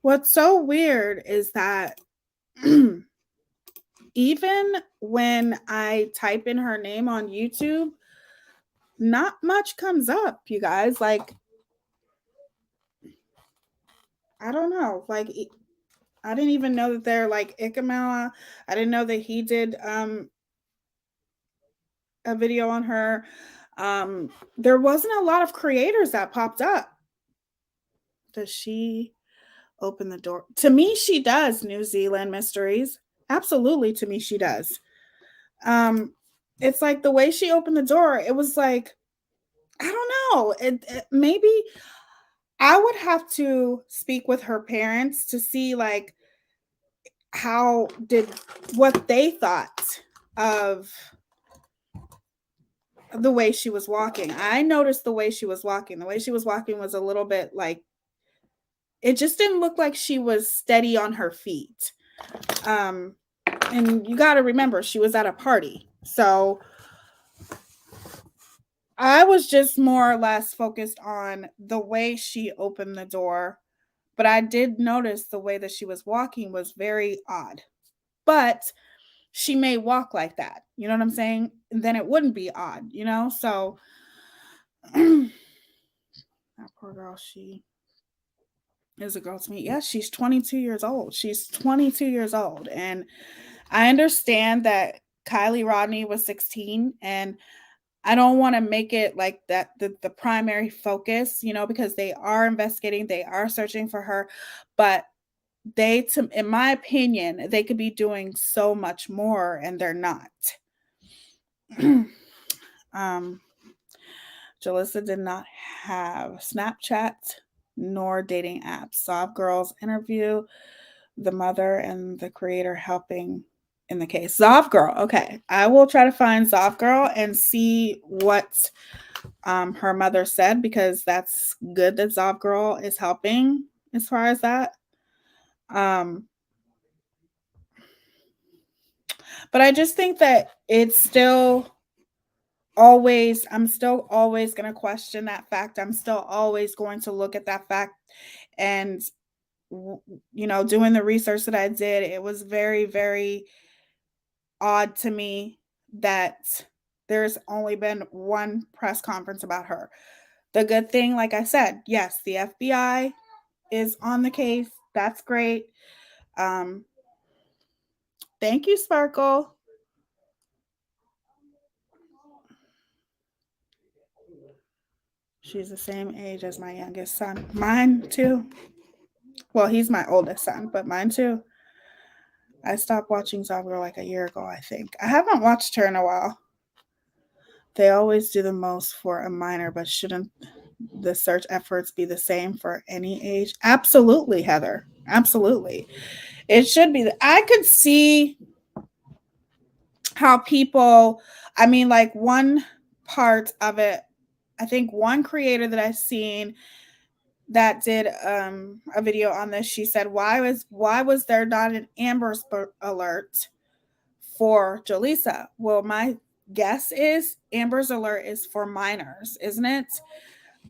what's so weird is that even when I type in her name on YouTube, not much comes up, you guys. Like, I don't know. Like, I didn't even know that they're like Ikamala. I didn't know that he did a video on her. There wasn't a lot of creators that popped up. Does she open the door? To me, she does. New Zealand Mysteries. Absolutely, to me, she does. It's like the way she opened the door, it was like, I don't know. Maybe I would have to speak with her parents to see like what they thought of the way she was walking. I noticed the way she was walking. The way she was walking was a little bit like it just didn't look like she was steady on her feet. And you got to remember, she was at a party. So I was just more or less focused on the way she opened the door. But I did notice the way that she was walking was very odd. But she may walk like that. You know what I'm saying? Then it wouldn't be odd, you know? So that poor girl, she is a girl to me. Yes, she's 22 years old. She's 22 years old. And I understand that Kylie Rodney was 16, and I don't want to make it like that the primary focus, you know, because they are investigating, they are searching for her, but in my opinion, they could be doing so much more and they're not. Jolissa did not have Snapchat nor dating apps. Soft Girls interview the mother and the creator helping in the case. Zoff Girl. Okay. I will try to find Zoff Girl and see what her mother said, because that's good that Zoff Girl is helping as far as that. But I just think that it's still I'm still always going to question that fact. I'm still always going to look at that fact. And, you know, doing the research that I did, it was very, very odd to me that there's only been one press conference about her. The good thing, like I said, yes, the FBI is on the case. That's great. Thank you, Sparkle. She's the same age as my youngest son. Mine too. Well, he's my oldest son, but mine too. I stopped watching Zabra like a year ago, I think. I haven't watched her in a while. They always do the most for a minor, but shouldn't the search efforts be the same for any age? Absolutely, Heather. Absolutely. It should be. I could see how people, I mean, like one part of it, I think one creator that I've seen that did a video on this, she said, why was there not an Amber Alert for Jollisa? Well, my guess is Amber's Alert is for minors, isn't it?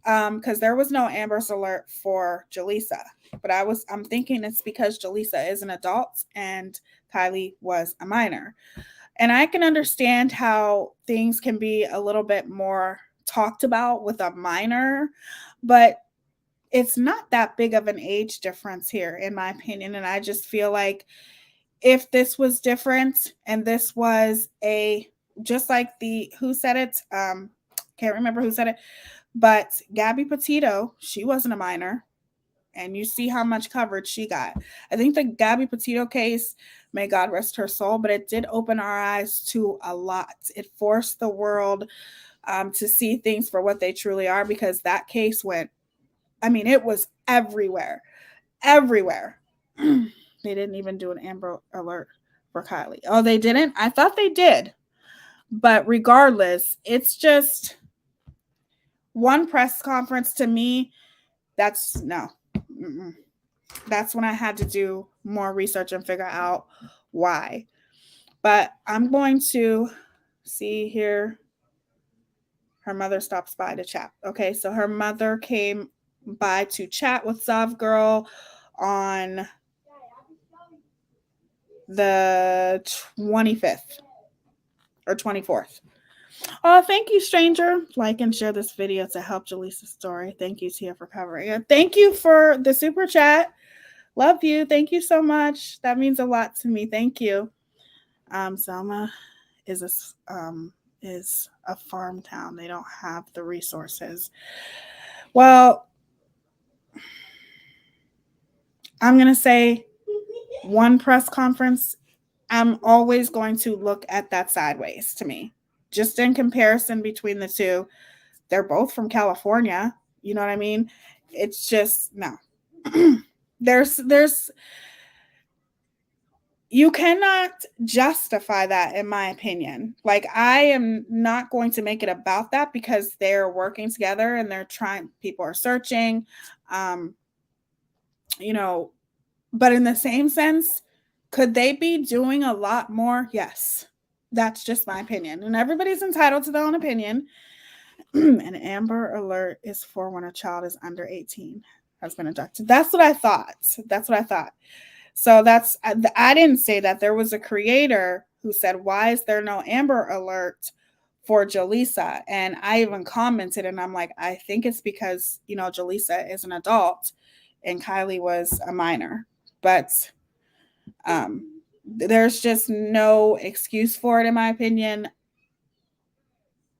Because there was no Amber's Alert for Jollisa, but I'm thinking it's because Jollisa is an adult and Kylie was a minor. And I can understand how things can be a little bit more talked about with a minor, but it's not that big of an age difference here, in my opinion. And I just feel like if this was different and this was just like who said it? Can't remember who said it, but Gabby Petito, she wasn't a minor. And you see how much coverage she got. I think the Gabby Petito case, may God rest her soul, but it did open our eyes to a lot. It forced the world to see things for what they truly are, because that case it was everywhere. Everywhere. They didn't even do an Amber Alert for Kylie. Oh, they didn't? I thought they did. But regardless, it's just one press conference to me. That's no. Mm-mm. That's when I had to do more research and figure out why. But I'm going to see here. Her mother stops by to chat. Okay, so her mother came by to chat with Zav Girl on the 25th or 24th. Oh, thank you, stranger. Like and share this video to help Jolisa's story. Thank you, Tia, for covering it. Thank you for the super chat. Love you. Thank you so much. That means a lot to me. Thank you. Selma is a farm town. They don't have the resources. Well, I'm going to say one press conference, I'm always going to look at that sideways to me. Just in comparison between the two, they're both from California. You know what I mean? It's just, no. there's you cannot justify that, in my opinion. Like, I am not going to make it about that, because they're working together and people are searching. you know, but in the same sense, could they be doing a lot more? Yes. That's just my opinion. And everybody's entitled to their own opinion. An Amber Alert is for when a child is under 18 has been abducted. That's what I thought. That's what I thought. So I didn't say that. There was a creator who said, why is there no Amber Alert for Jolissa? And I even commented and I'm like, I think it's because, you know, Jolissa is an adult and Kylie was a minor. But there's just no excuse for it, in my opinion.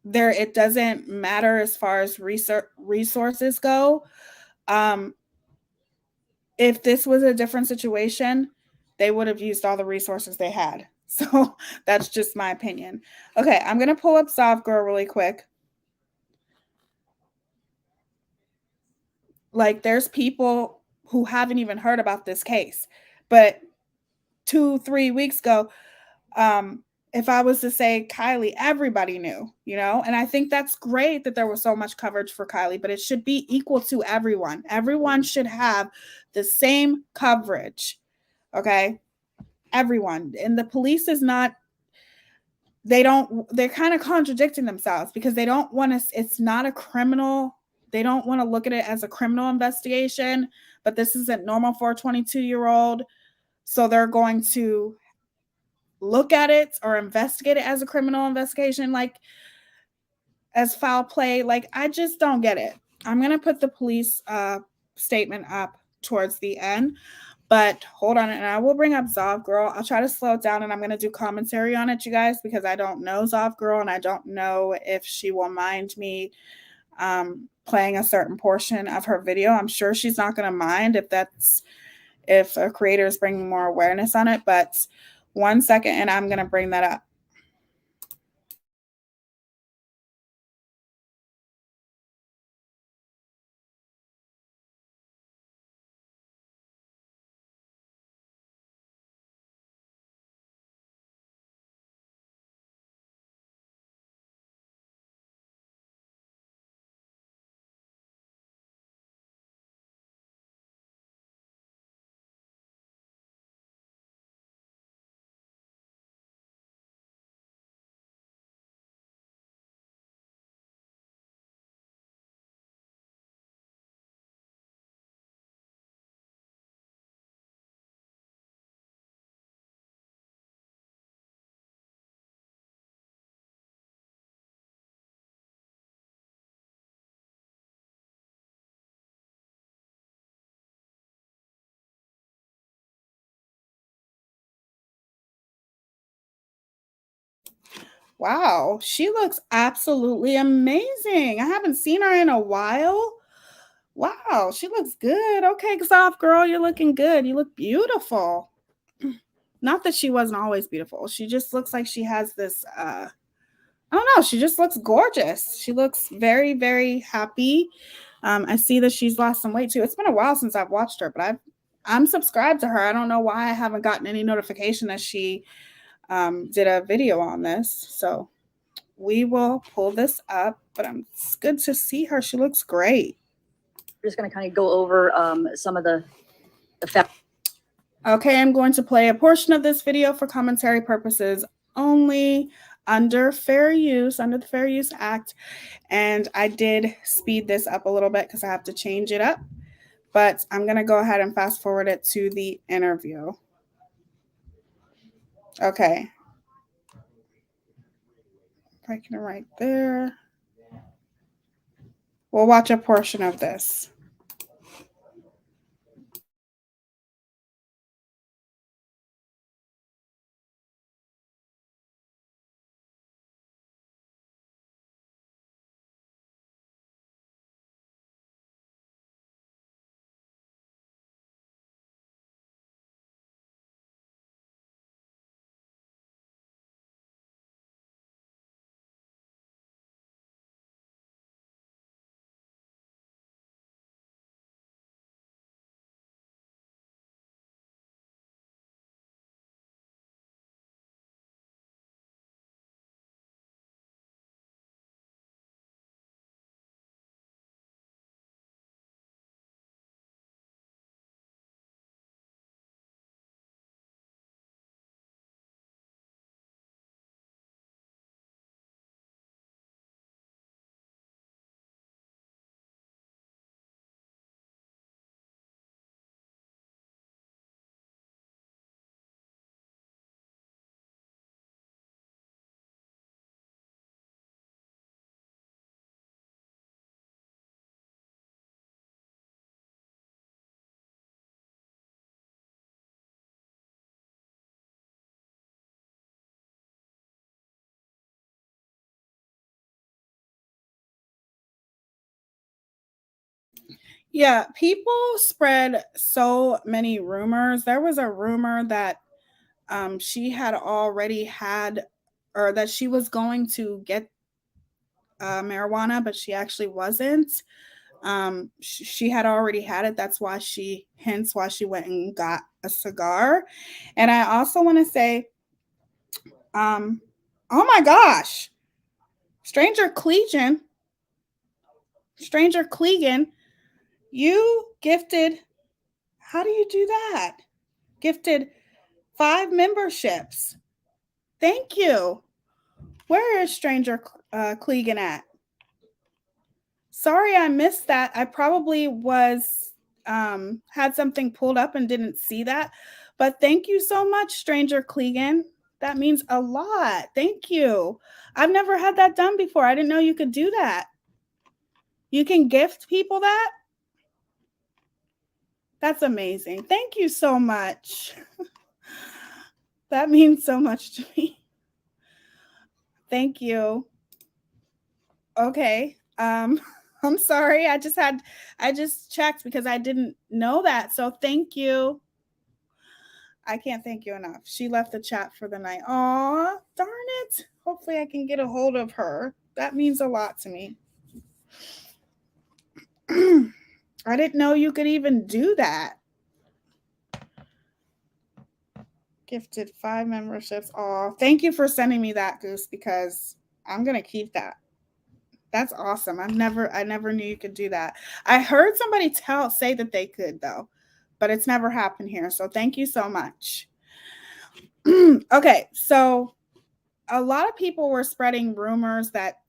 It doesn't matter as far as resources go. If this was a different situation, they would have used all the resources they had. So that's just my opinion. Okay, I'm gonna pull up Soft Girl really quick. Like, there's people who haven't even heard about this case, but 2-3 weeks ago, if I was to say Kylie, everybody knew, you know, and I think that's great that there was so much coverage for Kylie, but it should be equal to everyone. Everyone should have the same coverage. Okay. Everyone. And the police is not, they're kind of contradicting themselves because they don't want to, it's not a criminal. They don't want to look at it as a criminal investigation, but this isn't normal for a 22-year-old. So they're going to look at it or investigate it as a criminal investigation, like as foul play. Like, I just don't get it. I'm going to put the police statement up towards the end, but hold on. And I will bring up Zov Girl. I'll try to slow it down and I'm going to do commentary on it, you guys, because I don't know Zov Girl and I don't know if she will mind me playing a certain portion of her video. I'm sure she's not going to mind if a creator is bringing more awareness on it, but 1 second and I'm going to bring that up. Wow, she looks absolutely amazing. I haven't seen her in a while. Wow, she looks good. Okay, Soft Girl, you're looking good. You look beautiful. Not that she wasn't always beautiful. She just looks like she has this I don't know, she just looks gorgeous. She looks very, very happy. I see that she's lost some weight too. It's been a while since I've watched her, but I'm subscribed to her. I don't know why I haven't gotten any notification that she did a video on this. So we will pull this up, but it's good to see her. She looks great. We're just going to kind of go over some of the facts. Okay, I'm going to play a portion of this video for commentary purposes only under fair use, under the Fair Use Act. And I did speed this up a little bit because I have to change it up. But I'm going to go ahead and fast forward it to the interview. Okay. Breaking it right there. We'll watch a portion of this. Yeah, people spread so many rumors. There was a rumor that she had already had, or that she was going to get marijuana, but she actually wasn't. She had already had it. That's why hence why she went and got a cigar. And I also want to say, oh my gosh, Stranger Clegan, Stranger Clegan, you gifted, how do you do that? Gifted 5 memberships. Thank you. Where is Stranger Clegan at? Sorry, I missed that. I probably was had something pulled up and didn't see that. But thank you so much, Stranger Clegan. That means a lot. Thank you. I've never had that done before. I didn't know you could do that. You can gift people that? That's amazing. Thank you so much. That means so much to me. Thank you. Okay. I'm sorry. I just checked because I didn't know that. So thank you. I can't thank you enough. She left the chat for the night. Aw, darn it. Hopefully I can get a hold of her. That means a lot to me. I didn't know you could even do that. Gifted 5 memberships. Aw, thank you for sending me that, Goose, because I'm gonna keep that. That's awesome. I never knew you could do that. I heard somebody say that they could though, but it's never happened here. So thank you so much. Okay, so a lot of people were spreading rumors that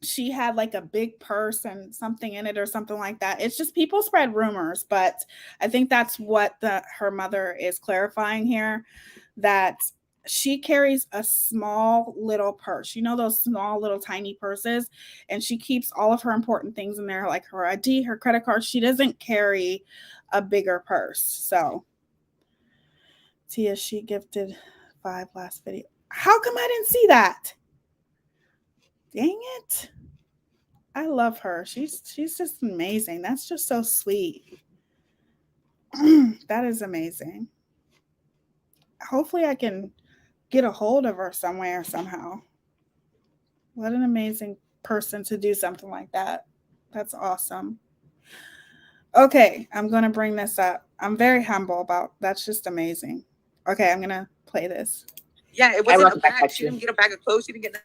she had like a big purse and something in it or something like that. It's just people spread rumors, but I think that's what her mother is clarifying here, that she carries a small little purse. You know, those small little tiny purses, and she keeps all of her important things in there, like her ID, her credit card. She doesn't carry a bigger purse. So Tia, she gifted 5 last video. How come I didn't see that? Dang it. I love her. She's just amazing. That's just so sweet. That is amazing. Hopefully I can get a hold of her somewhere somehow. What an amazing person to do something like that. That's awesome. Okay, I'm going to bring this up. I'm very humble about that's just amazing. Okay, I'm going to play this. Yeah, it wasn't a bag. She didn't get a bag of clothes. She didn't get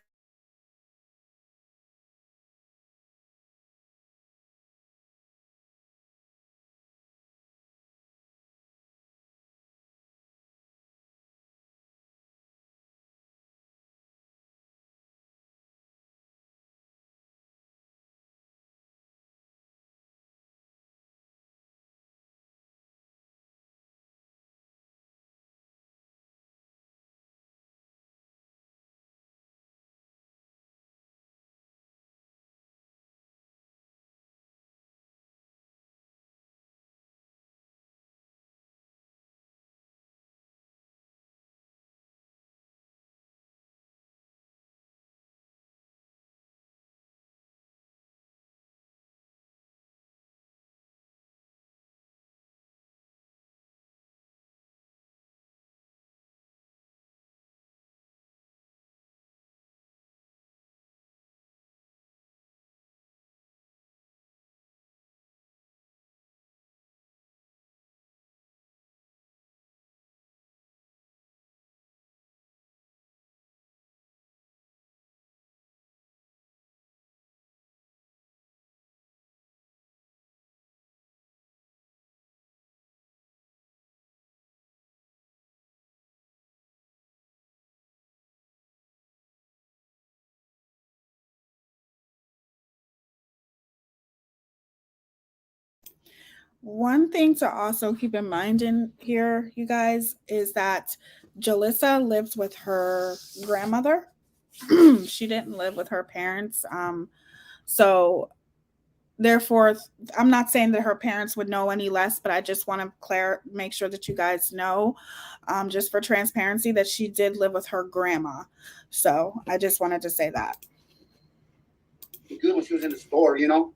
One thing to also keep in mind in here, you guys, is that Jolissa lives with her grandmother. She didn't live with her parents. So therefore, I'm not saying that her parents would know any less, but I just want to make sure that you guys know, just for transparency, that she did live with her grandma. So I just wanted to say that. Good when she was in the store, you know.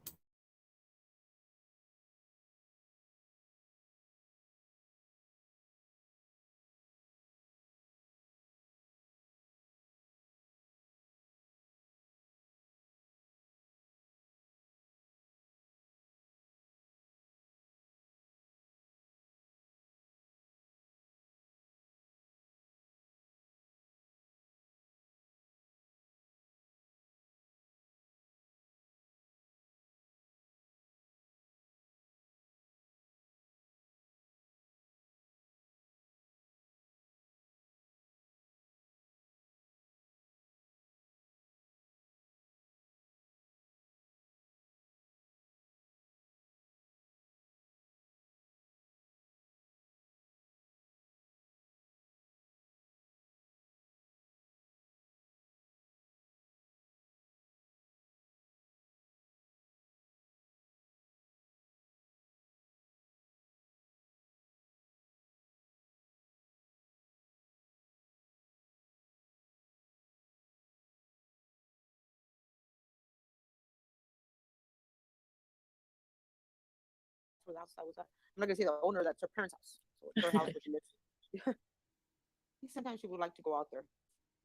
where the house I was at. I'm not gonna say the owner. That's her parents' house. So it's her house where she lives. Sometimes she would like to go out there.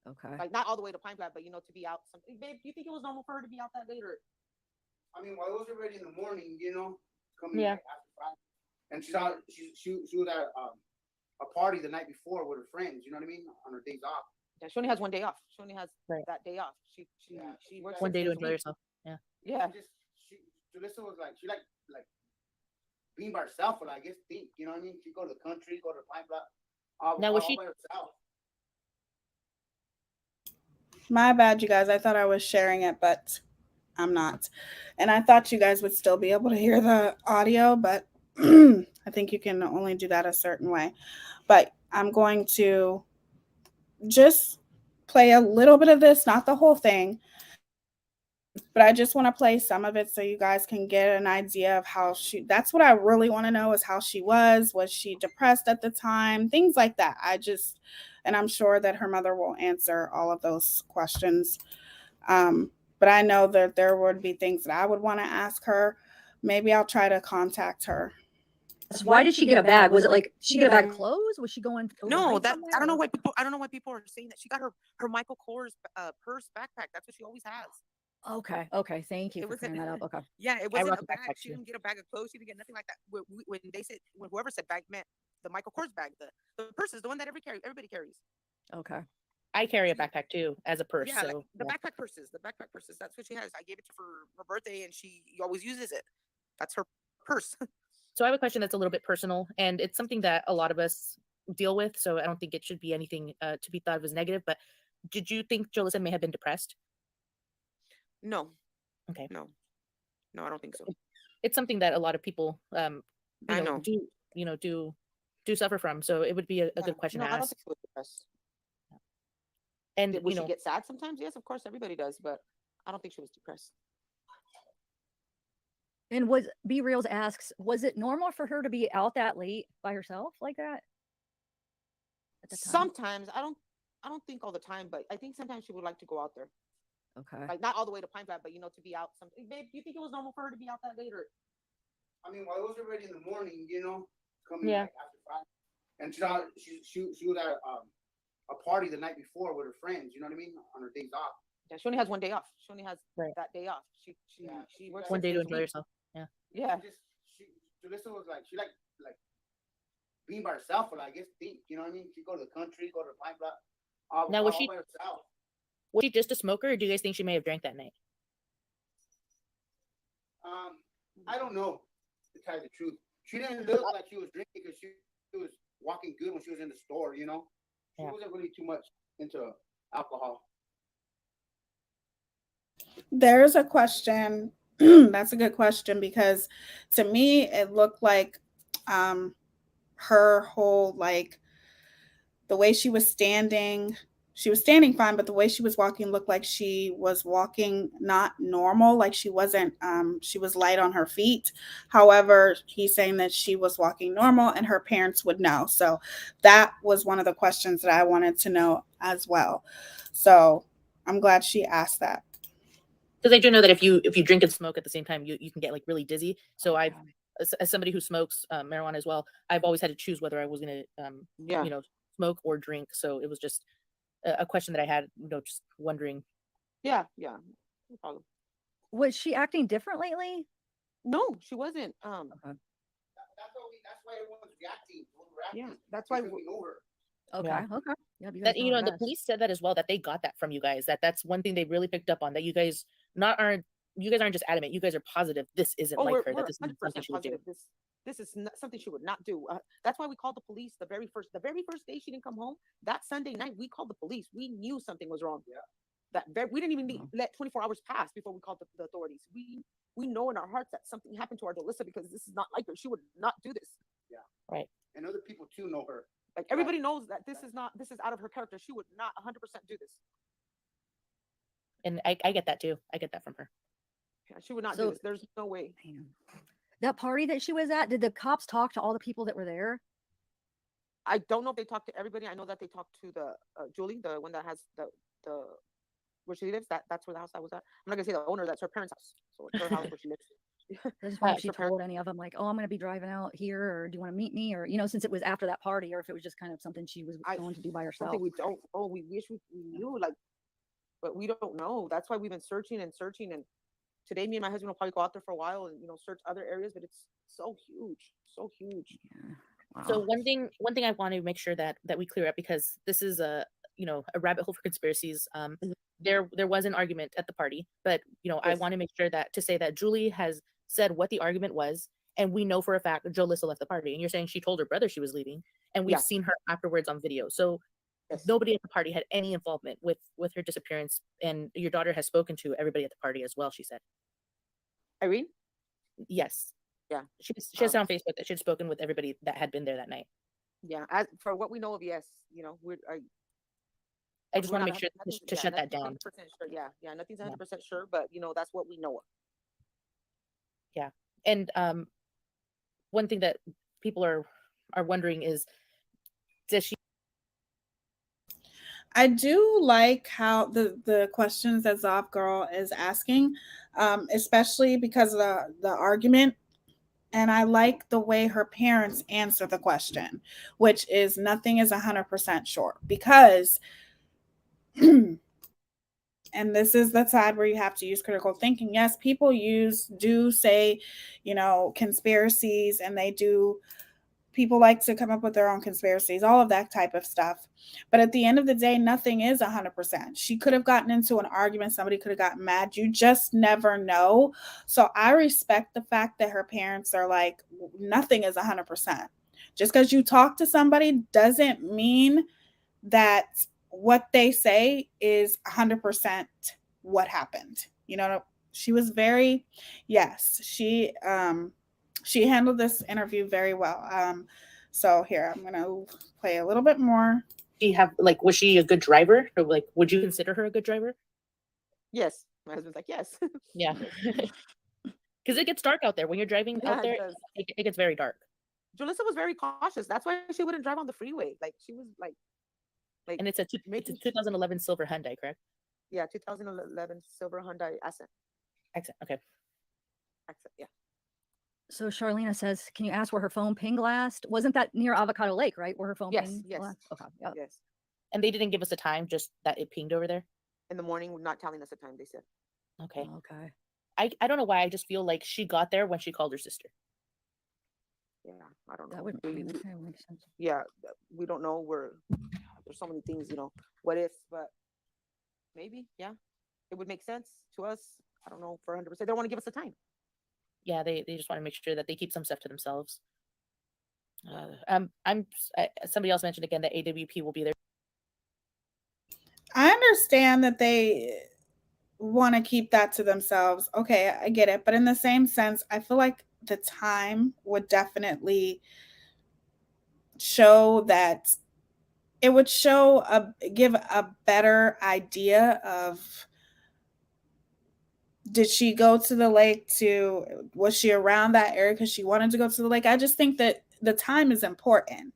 Okay. Like not all the way to Pine Flat, but to be out. Something. Babe, do you think it was normal for her to be out that late, or? I mean, while it was already in the morning, coming Yeah. like after 5, and she was at a party the night before with her friends. You know what I mean? On her days off. Yeah, she only has one day off. She only has Right. that day off. She works One 6 day to days a enjoy week. yourself. Yeah. Yeah. Jolissa was like, she like being by herself, but I guess think, you know what I mean? She go to the country, go to the Pine Flat, Now, was all she- by herself. My bad, you guys. I thought I was sharing it, but I'm not. And I thought you guys would still be able to hear the audio, but I think you can only do that a certain way. But I'm going to just play a little bit of this, not the whole thing, but I just want to play some of it so you guys can get an idea of how that's what I really want to know, is how she was she depressed at the time, things like that. And I'm sure that her mother will answer all of those questions. But I know that there would be things that I would want to ask her. Maybe I'll try to contact her. Why did she get a bag? Was it like she get a bag of clothes? Was she going? No, overnight I don't know somewhere? why people are saying that. She got her Michael Kors purse backpack. That's what she always has. Okay. Okay. Thank you It for wasn't. clearing that up. Okay. Yeah, it I wasn't rock a a bag. backpack She too. didn't get a bag of clothes. She didn't get nothing like that. When whoever said bag meant the Michael Kors bag, the purse is the one that everybody carries. Okay. I carry a backpack too as a purse. Yeah, So like the backpack purses. The backpack purses. That's what she has. I gave it to her for her birthday, and she always uses it. That's her purse. So I have a question that's a little bit personal, and it's something that a lot of us deal with. So I don't think it should be anything to be thought of as negative. But did you think Jolissa may have been depressed? No. Okay. No, I don't think so. It's something that a lot of people, I know. do suffer from. So it would be a good question No, to I don't ask. think she was depressed. And Would she get sad sometimes? Yes, of course, everybody does, but I don't think she was depressed. And Be Reals asks, was it normal for her to be out that late by herself like that? At the time? Sometimes I don't think all the time, but I think sometimes she would like to go out there. Okay. Like not all the way to Pine Flat, but to be out something. Babe, do you think it was normal for her to be out that late, or? I mean, while it was already in the morning, coming Yeah. like after 5, and she was at a party the night before with her friends. You know what I mean? On her days off. Yeah, she only has one day off. She only has Right. that day off. She works One 6 day to days a enjoy week. yourself. Yeah. Yeah. Jolissa was like, she like being by herself, but I guess think, you know what I mean? She go to the country, go to the Pine Flat, Now, was all she by herself. was she just a smoker, or do you guys think she may have drank that night? I don't know, to tell you the truth. She didn't look like she was drinking because she was walking good when she was in the store, She Yeah. wasn't really too much into alcohol. There's a question. That's a good question, because to me it looked like her whole, like, the way she was standing fine, but the way she was walking looked like she was walking not normal, like she wasn't she was light on her feet. However, he's saying that she was walking normal and her parents would know. So that was one of the questions that I wanted to know as well. So I'm glad she asked that. Because I do know that if you drink and smoke at the same time, you can get like really dizzy. So I've, as somebody who smokes marijuana as well, I've always had to choose whether I was going to smoke or drink. So it was just a question that I had, just wondering. Yeah. No problem. Was she acting different lately? No, she wasn't. That's why everyone's reacting. Yeah, that's why we know her. Okay. Yeah. Okay. Yeah, you guys know her the best. police said that as well, that they got that from you guys. That's one thing they really picked up on, that you guys aren't just adamant. You guys are positive this isn't like her. That this is something she would do. positive. This is not something she would not do. That's why we called the police the very first day she didn't come home. That Sunday night, we called the police. We knew something was wrong. Yeah. We didn't even let 24 hours pass before we called the authorities. We know in our hearts that something happened to our Jolissa, because this is not like her. She would not do this. Yeah. Right. And other people too know her. Like everybody knows that this is out of her character. She would not 100% do this. And I get that too. I get that from her. Yeah, she would not do this. There's no way. That party that she was at, did the cops talk to all the people that were there? I don't know if they talked to everybody. I know that they talked to the Julie, the one that has the where she lives. That's where the house I was at. I'm not gonna say the owner. That's her parents' house. So it's her house where she lives. I just wonder if she Extra parent- told any of them like, "Oh, I'm going to be driving out here, or do you want to meet me?" Or since it was after that party, or if it was just kind of something she was going to do by herself. Something we don't. Oh, we wish we knew, like, but we don't know. That's why we've been searching and searching. And today, me and my husband will probably go out there for a while and search other areas. But it's so huge, so huge. Yeah. Wow. So one thing I want to make sure that we clear up, because this is a rabbit hole for conspiracies. There was an argument at the party, but I want to make sure to say that Julie has said what the argument was, and we know for a fact Jolissa left the party, and you're saying she told her brother she was leaving, and we've seen her afterwards on video. So nobody at the party had any involvement with her disappearance, and your daughter has spoken to everybody at the party as well, she said. Irene? Yes. Yeah. She has said on Facebook that she had spoken with everybody that had been there that night. Yeah, for what we know of, yes, I just want to make sure to shut that down. 100% sure. Yeah, nothing's 100% sure, but that's what we know of. Yeah, and one thing that people are wondering is, does she? I do like how the questions that Zoff Girl is asking, especially because of the argument. And I like the way her parents answer the question, which is nothing is 100% sure, because and this is the side where you have to use critical thinking. Yes, people do say, conspiracies, and people like to come up with their own conspiracies, all of that type of stuff. But at the end of the day, nothing is 100%. She could have gotten into an argument. Somebody could have gotten mad. You just never know. So I respect the fact that her parents are like, nothing is 100%. Just because you talk to somebody doesn't mean that what they say is 100% what happened. She was she handled this interview very well. So here, I'm gonna play a little bit more. Was she a good driver? Or would you consider her a good driver? Yes. My husband's like, yes. Yeah. Because it gets dark out there when you're driving out there. It gets very dark. Jolissa was very cautious. That's why she wouldn't drive on the freeway. Like, she was like and it's a 2011 silver Hyundai, correct? Yeah, 2011 silver Hyundai Accent. Okay. Accent, yeah. So Charlena says, can you ask where her phone pinged last? Wasn't that near Avocado Lake, right? Where her phone pinged last? Okay. Yep. Yes. And they didn't give us a time, just that it pinged over there? In the morning, not telling us the time, they said. Okay. Okay. I don't know why. I just feel like she got there when she called her sister. Yeah, I don't know. That would make sense. Yeah, we don't know. There's so many things, what if, but maybe, yeah, it would make sense to us. I don't know for 100%. They don't want to give us the time. Yeah, they just want to make sure that they keep some stuff to themselves. Somebody else mentioned again that AWP will be there. I understand that they want to keep that to themselves. Okay, I get it. But in the same sense, I feel like the time would definitely show that it would give a better idea of, did she go to the lake was she around that area because she wanted to go to the lake? I just think that the time is important.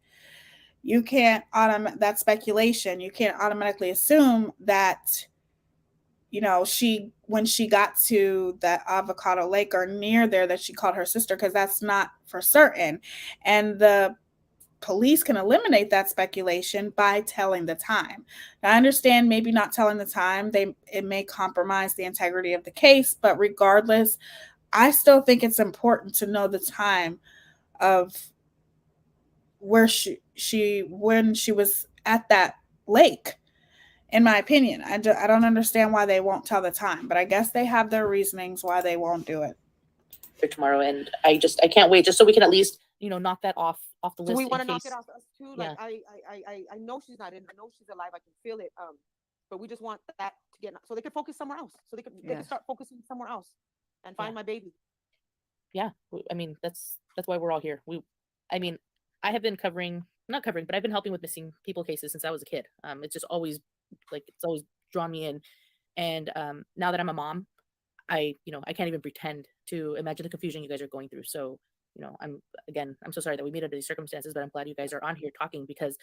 You can't that's speculation. You can't automatically assume that, when she got to the Avocado Lake or near there, that she called her sister, because that's not for certain. And the police can eliminate that speculation by telling the time. Now, I understand maybe not telling the time, it may compromise the integrity of the case, but regardless, I still think it's important to know the time of where when she was at that lake. In my opinion, I don't understand why they won't tell the time, but I guess they have their reasonings why they won't do it. For tomorrow, and I can't wait, just so we can at least knock that off the list. So we want to knock it off us too. Yeah. Like I know she's not in. I know she's alive. I can feel it. But we just want that to get so they can focus somewhere else. So they can start focusing somewhere else and find my baby. Yeah, I mean that's why we're all here. I have been not covering, but I've been helping with missing people cases since I was a kid. It's just always it's always drawn me in, and now that I'm a mom, I can't even pretend to imagine the confusion you guys are going through. So I'm so sorry that we meet under these circumstances, but I'm glad you guys are on here talking, because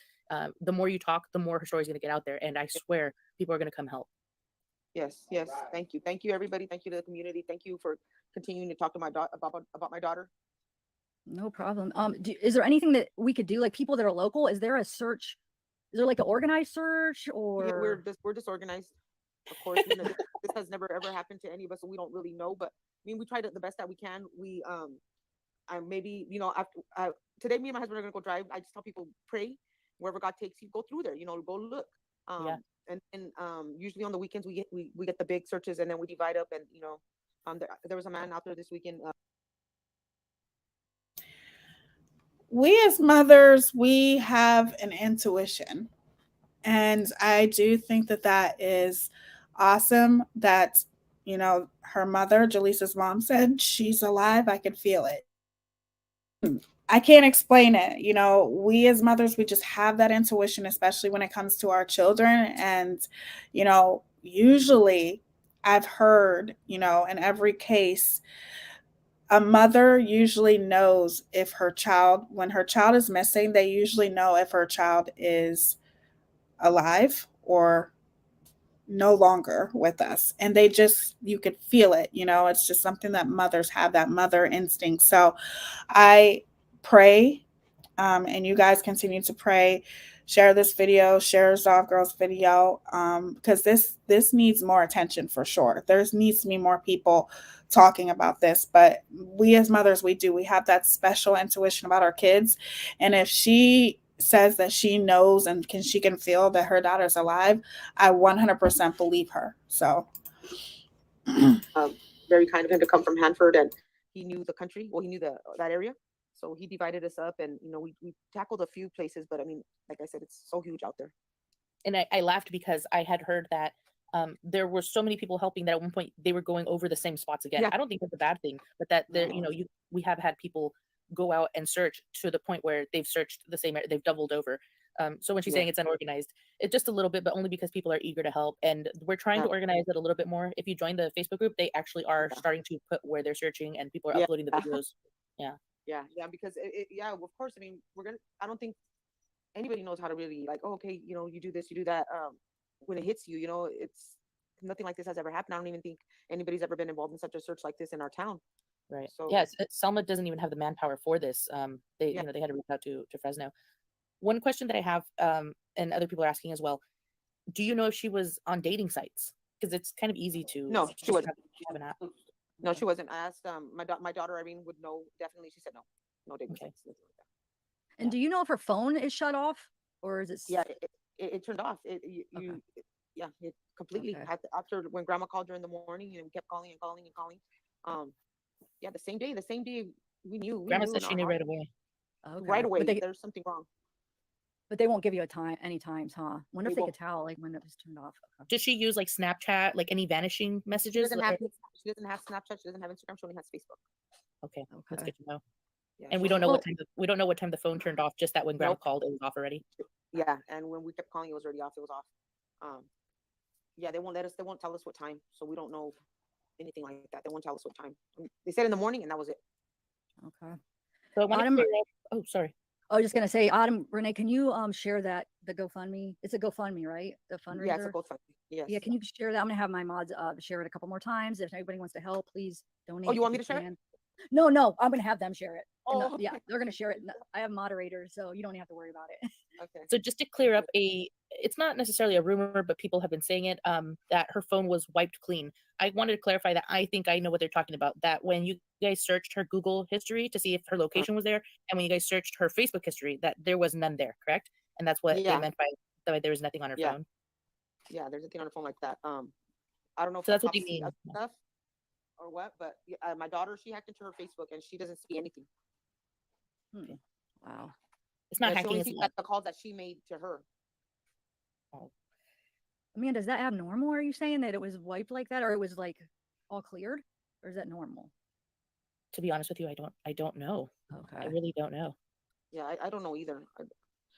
the more you talk, the more her story is going to get out there, and I swear people are going to come help. Yes, yes. Thank you. Thank you, everybody. Thank you to the community. Thank you for continuing to talk to my daughter about my daughter. No problem. Is there anything that we could do, like people that are local? Is there a search? Is there like an organized search or? We're disorganized. Of course, this has never ever happened to any of us, so we don't really know. But I mean, we tried the best that we can. We I maybe after today, me and my husband are gonna go drive. I just tell people pray wherever God takes you. Go through there. Go look. And usually on the weekends we get the big searches, and then we divide up. And there was a man out there this weekend. We as mothers, we have an intuition. And I do think that that is awesome that, her mother, Jolissa's mom, said she's alive. I can feel it. I can't explain it. We as mothers, we just have that intuition, especially when it comes to our children. And, usually I've heard, in every case, a mother usually knows if when her child is missing, they usually know if her child is alive or no longer with us. And you could feel it, it's just something that mothers have, that mother instinct. So I pray, and you guys continue to pray, share this video, share Resolve Girls video, because this needs more attention for sure. There needs to be more people talking about this, but we as mothers, we have that special intuition about our kids. And if she says that she knows and she can feel that her daughter's alive, I 100% believe her. So very kind of him to come from Hanford, and he knew the country. Well, he knew that area, so he divided us up, and we tackled a few places. But I mean, like I said, it's so huge out there. And I laughed because I had heard that there were so many people helping that at one point they were going over the same spots again. I don't think that's a bad thing, but that there, we have had people go out and search to the point where they've searched the same area, they've doubled over. So when she's saying it's unorganized, it's just a little bit, but only because people are eager to help. And we're trying to organize it a little bit more. If you join the Facebook group, they actually are starting to put where they're searching, and people are uploading the videos. Yeah, because of course. I mean, I don't think anybody knows how to really okay, you do this, you do that. When it hits you, it's nothing like this has ever happened. I don't even think anybody's ever been involved in such a search like this in our town. Right. So yes, Selma doesn't even have the manpower for this. They had to reach out to Fresno. One question that I have, and other people are asking as well, do you know if she was on dating sites? Because it's kind of easy to. No, she wasn't. Have an app. No, she wasn't. I asked my daughter Irene would know definitely. She said no dating sites. And do you know if her phone is shut off, or is it? Yeah, it turned off. It completely. Okay. After when Grandma called her in the morning, we kept calling and calling and calling. The same day we knew. Grandma said she knew right away. Okay. Right away, there's something wrong. But they won't give you any times, huh? Wonder if they could tell when it was turned off. Okay. Does she use like Snapchat, like any vanishing messages? She doesn't have Snapchat. She doesn't have Instagram. She only has Facebook. Okay, that's good to know. Yeah, and we don't know what time the phone turned off. Just that when Grandma called, it was off already. Yeah, and when we kept calling, it was already off. It was off. They won't They won't tell us what time, so we don't know anything like that. They won't tell us what time. They said in the morning, and that was it. Okay. So I want to oh, sorry. I was just gonna say, Autumn, Renee, can you share that the GoFundMe? It's a GoFundMe, right? The fundraiser. Yeah, it's a GoFundMe. Yes. Yeah, can you share that? I'm gonna have my mods share it a couple more times. If anybody wants to help, please donate. Oh, you want me to share it? No, I'm gonna have them share it. Oh, yeah, they're gonna share it. I have moderators, so you don't have to worry about it. Okay. So just to clear up it's not necessarily a rumor, but people have been saying it, that her phone was wiped clean. I wanted to clarify that I think I know what they're talking about, that when you guys searched her Google history to see if her location was there, and when you guys searched her Facebook history, that there was none there, correct? And that's what they meant by there was nothing on her phone. Yeah, there's nothing on her phone like that. I don't know if so that's what you mean. Stuff or what, but my daughter, she hacked into her Facebook and she doesn't see anything. Wow. It's not hacking. It's the calls that she made to her. Oh. Amanda, is that abnormal? Are you saying that it was wiped like that, or it was like all cleared, or is that normal? To be honest with you, I don't know. Okay. I really don't know. Yeah, I don't know either.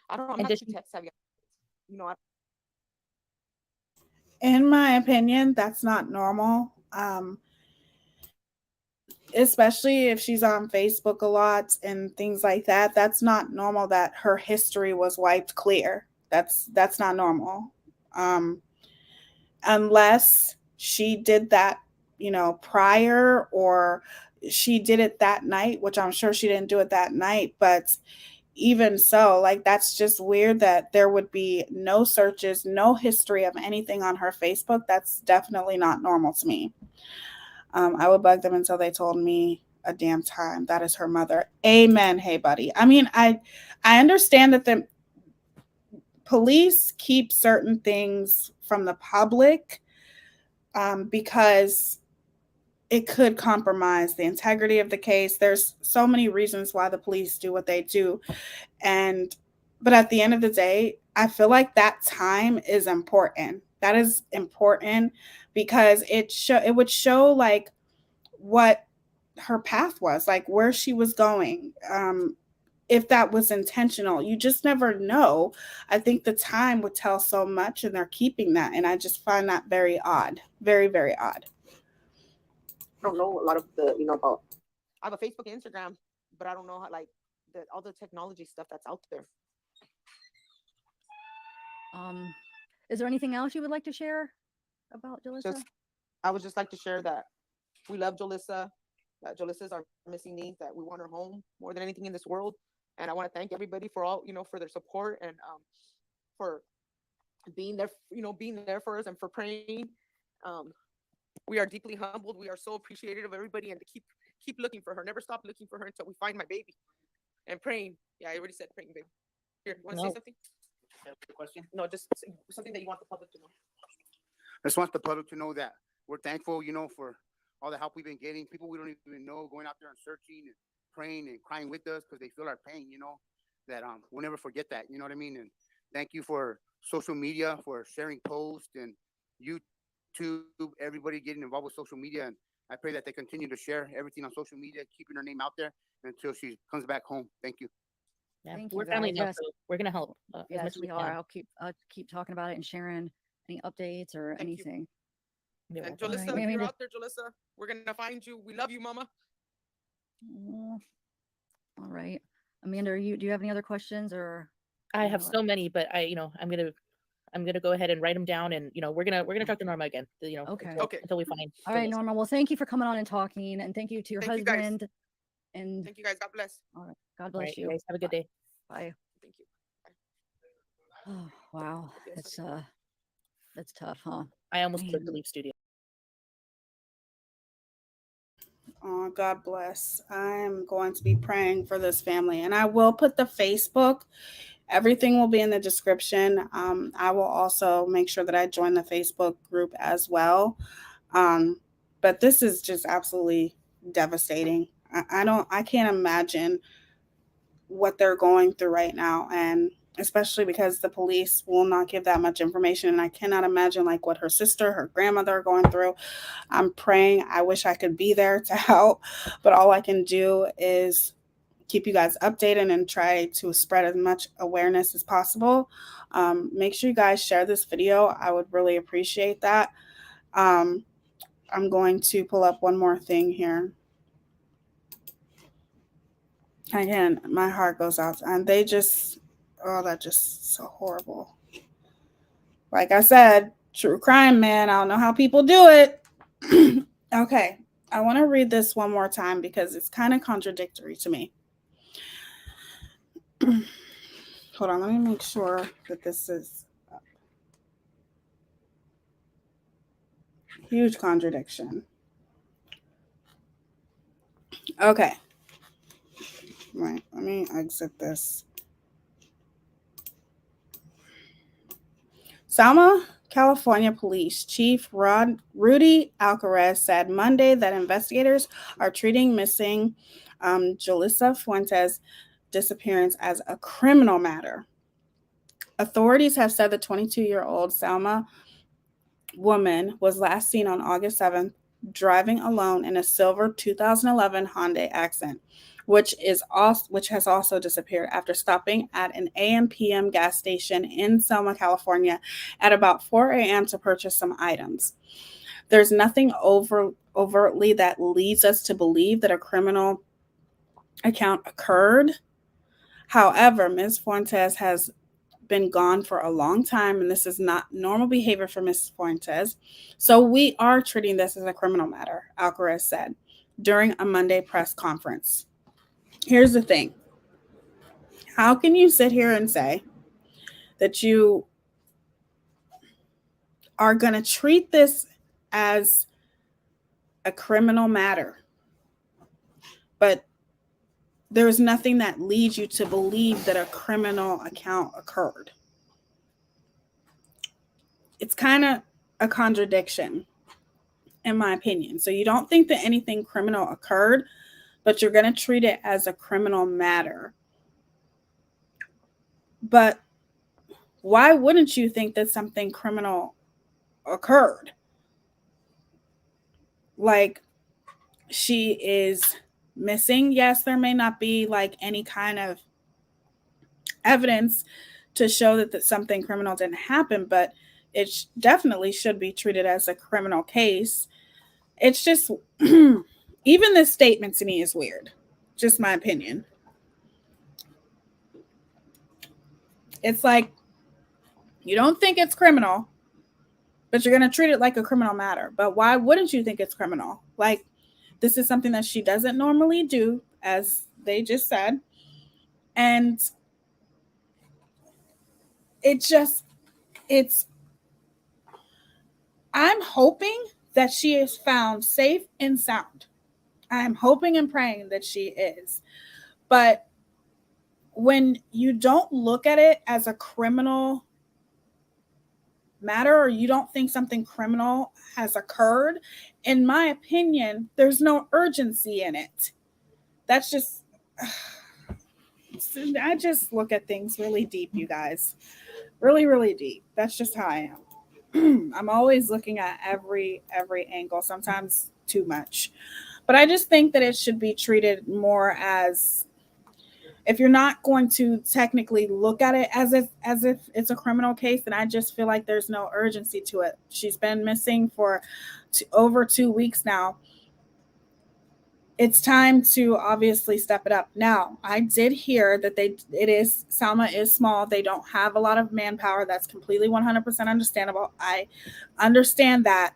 I don't know. I'm not too tech savvy. In my opinion, that's not normal. Especially if she's on Facebook a lot and things like that. That's not normal that her history was wiped clear. That's not normal. Unless she did that, prior, or she did it that night, which I'm sure she didn't do it that night, but even so, like, that's just weird that there would be no searches, no history of anything on her Facebook. That's definitely not normal to me. I would bug them until they told me a damn time. That is her mother. Amen. Hey, buddy. I mean, I understand that the police keep certain things from the public because it could compromise the integrity of the case. There's so many reasons why the police do what they do. But at the end of the day, I feel like that time is important. That is important because it would show like what her path was, like where she was going. If that was intentional, you just never know. I think the time would tell so much, and they're keeping that. And I just find that very odd. Very, very odd. I don't know a lot of the, about, I have a Facebook and Instagram, but I don't know how, like, all the technology stuff that's out there. Is there anything else you would like to share about Jolissa? I would just like to share that we love Jolissa, that Jolissa is our missing niece, that we want her home more than anything in this world. And I want to thank everybody for all, for their support and for being there, being there for us and for praying. We are deeply humbled. We are so appreciative of everybody, and to keep looking for her. Never stop looking for her until we find my baby. And praying. Yeah, I already said praying, baby. Here, you want to say something? Question? No, just something that you want the public to know. I just want the public to know that we're thankful, for all the help we've been getting. People we don't even know going out there and searching and praying and crying with us because they feel our pain, that we'll never forget that, you know what I mean? And thank you for social media, for sharing posts, and YouTube, everybody getting involved with social media. And I pray that they continue to share everything on social media, keeping her name out there until she comes back home. Thank you. Yeah, Thank we're you, family guys. now, so we're gonna help. Yes, we are. I'll keep talking about it and sharing any updates or anything. And Jolissa, if you're out there, Jolissa, we're gonna find you. We love you, Mama. All right, Amanda, do you have any other questions or? I have so many, but I'm gonna go ahead and write them down, and we're gonna talk to Norma again. Okay. Until we find. All right, Norma. Well, thank you for coming on and talking, and thank you to your husband. And thank you guys. God bless. All right. God bless you. Guys, have a good day. Bye. Thank you. Oh, wow. That's tough, huh? I almost clicked the leave studio. Oh, God bless. I'm going to be praying for this family, and I will put the Facebook. Everything will be in the description. I will also make sure that I join the Facebook group as well. But this is just absolutely devastating. I can't imagine what they're going through right now, and especially because the police will not give that much information, and I cannot imagine like what her sister, her grandmother are going through. I'm praying. I wish I could be there to help, but all I can do is keep you guys updated and try to spread as much awareness as possible. Make sure you guys share this video. I would really appreciate that. I'm going to pull up one more thing here. Again, my heart goes out, and that's just so horrible. Like I said, true crime, man. I don't know how people do it. Okay, I want to read this one more time because it's kind of contradictory to me. Hold on, let me make sure that this is up. Huge contradiction. Okay. Right, let me exit this. Selma, California Police Chief Rudy Alcaraz said Monday that investigators are treating missing Jolissa Fuentes' disappearance as a criminal matter. Authorities have said the 22-year-old Selma woman was last seen on August 7th driving alone in a silver 2011 Hyundai Accent, which has also disappeared after stopping at an AM/PM gas station in Selma, California at about 4 a.m. to purchase some items. There's nothing overtly that leads us to believe that a criminal account occurred. However, Ms. Fuentes has been gone for a long time, and this is not normal behavior for Mrs. Fuentes. So we are treating this as a criminal matter, Alcaraz said during a Monday press conference. Here's the thing. How can you sit here and say that you are going to treat this as a criminal matter, but there's nothing that leads you to believe that a criminal account occurred? It's kind of a contradiction, in my opinion. So you don't think that anything criminal occurred, but you're going to treat it as a criminal matter. But why wouldn't you think that something criminal occurred? Like, she is missing. Yes, there may not be like any kind of evidence to show that something criminal didn't happen, but it definitely should be treated as a criminal case. It's just, even this statement to me is weird. Just my opinion. It's like, you don't think it's criminal, but you're going to treat it like a criminal matter. But why wouldn't you think it's criminal? Like, this is something that she doesn't normally do, as they just said. And I'm hoping that she is found safe and sound. I'm hoping and praying that she is. But when you don't look at it as a criminal matter, or you don't think something criminal has occurred, in my opinion, there's no urgency in it. That's just, I just look at things really deep, you guys. Really, really deep. That's just how I am. I'm always looking at every angle, sometimes too much. But I just think that it should be treated more as, if you're not going to technically look at it as if it's a criminal case, then I just feel like there's no urgency to it. She's been missing for over 2 weeks now. It's time to obviously step it up. Now, I did hear that Selma is small. They don't have a lot of manpower. That's completely 100% understandable. I understand that.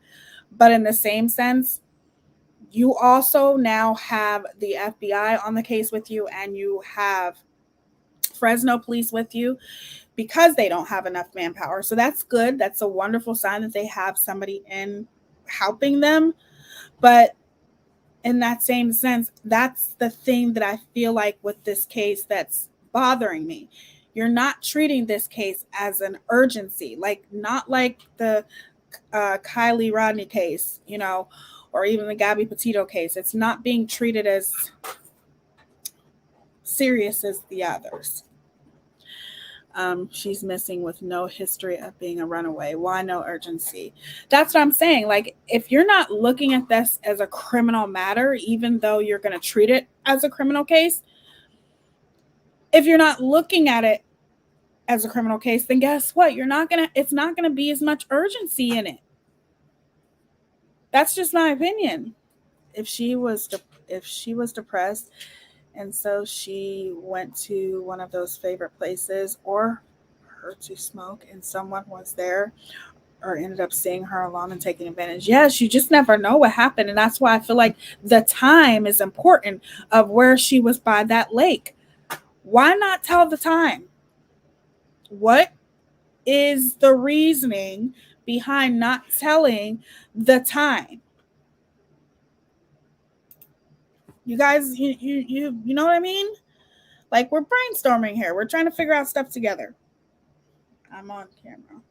But in the same sense, you also now have the FBI on the case with you, and you have Fresno police with you, because they don't have enough manpower. So that's good. That's a wonderful sign that they have somebody in helping them. But in that same sense, that's the thing that I feel like with this case that's bothering me. You're not treating this case as an urgency, like not like the Kylie Rodney case, or even the Gabby Petito case. It's not being treated as serious as the others. She's missing with no history of being a runaway. Why no urgency? That's what I'm saying. Like, if you're not looking at this as a criminal matter, even though you're going to treat it as a criminal case, if you're not looking at it as a criminal case, then guess what? It's not going to be as much urgency in it. That's just my opinion. If she was depressed, and so she went to one of those favorite places, or her to smoke, and someone was there, or ended up seeing her alone and taking advantage. Yes, you just never know what happened. And that's why I feel like the time is important of where she was by that lake. Why not tell the time? What is the reasoning behind not telling the time? You guys, you know what I mean? Like, we're brainstorming here. We're trying to figure out stuff together. I'm on camera.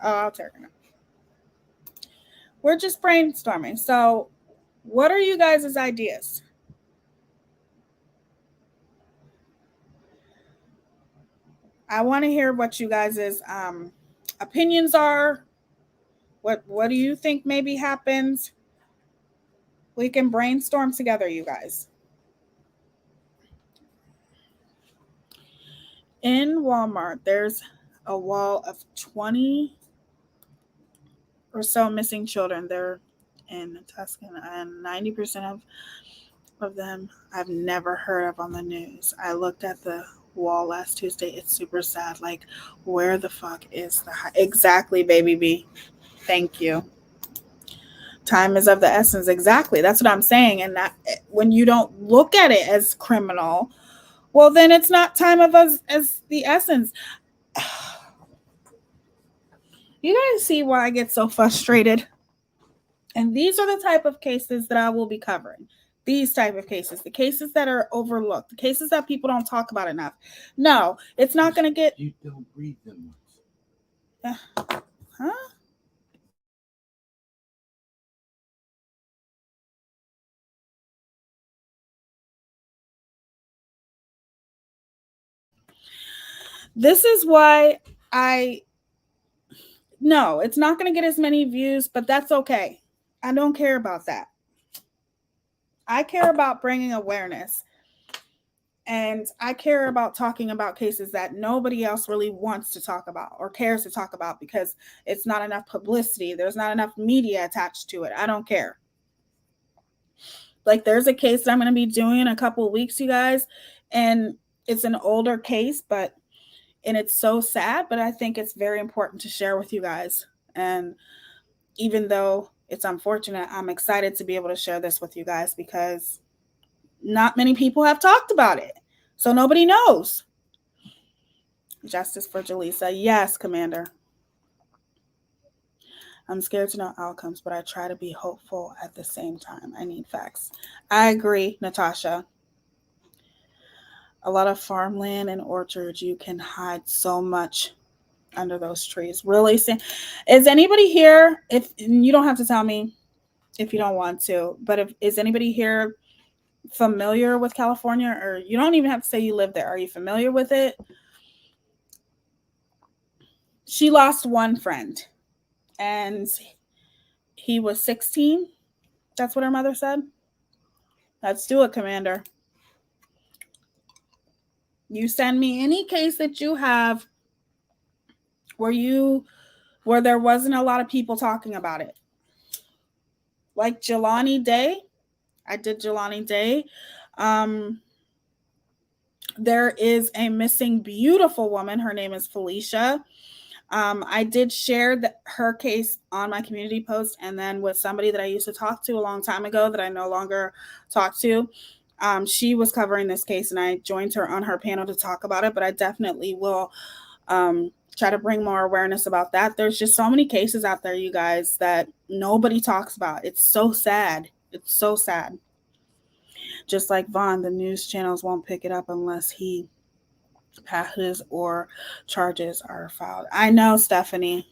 Oh, I'll turn it. We're just brainstorming. So, what are you guys' ideas? I want to hear what you guys' opinions are. What do you think maybe happens? We can brainstorm together, you guys. In Walmart, there's a wall of 20 or so missing children. They're in Tuscan, and 90% of them I've never heard of on the news. I looked at the wall last Tuesday. It's super sad. Like, where the fuck is the exactly, baby B? Thank you. Time is of the essence. Exactly. That's what I'm saying. And that when you don't look at it as criminal, well, then it's not time of us as the essence. You guys see why I get so frustrated? And these are the type of cases that I will be covering. These type of cases, the cases that are overlooked, the cases that people don't talk about enough. No, it's not going to get. You don't read them. Huh? This is why no, it's not going to get as many views, but that's okay. I don't care about that. I care about bringing awareness. And I care about talking about cases that nobody else really wants to talk about or cares to talk about because it's not enough publicity. There's not enough media attached to it. I don't care. Like, there's a case that I'm going to be doing in a couple of weeks, you guys. And it's an older case, and it's so sad, but I think it's very important to share with you guys. And even though it's unfortunate, I'm excited to be able to share this with you guys because not many people have talked about it. So nobody knows. Justice for Jollisa. Yes, Commander. I'm scared to know outcomes, but I try to be hopeful at the same time. I need facts. I agree, Natasha. A lot of farmland and orchards, you can hide so much under those trees. Really? Is anybody here, if you don't have to tell me if you don't want to, but is anybody here familiar with California, or you don't even have to say you live there? Are you familiar with it? She lost one friend and he was 16. That's what her mother said. Let's do it, Commander. You send me any case that you have where there wasn't a lot of people talking about it. Like Jelani Day. I did Jelani Day. There is a missing beautiful woman. Her name is Felicia. I did share her case on my community post, and then with somebody that I used to talk to a long time ago that I no longer talk to. She was covering this case, and I joined her on her panel to talk about it, but I definitely will try to bring more awareness about that. There's just so many cases out there, you guys, that nobody talks about. It's so sad. It's so sad. Just like Vaughn, the news channels won't pick it up unless he passes or charges are filed. I know, Stephanie.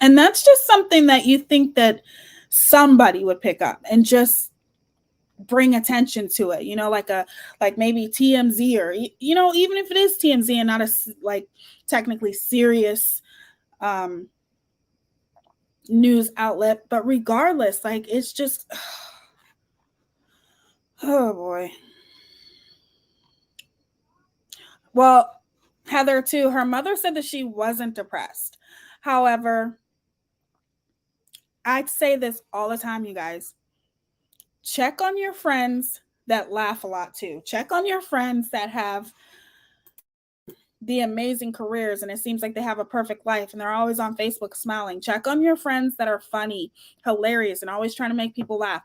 And that's just something that you think that somebody would pick up and just bring attention to it, like maybe TMZ, or even if it is TMZ and not a like technically serious news outlet, but regardless, like, it's just oh boy. Well, Heather too, her mother said that she wasn't depressed. However, I say this all the time, you guys. Check on your friends that laugh a lot too. Check on your friends that have the amazing careers and it seems like they have a perfect life and they're always on Facebook smiling. Check on your friends that are funny, hilarious, and always trying to make people laugh.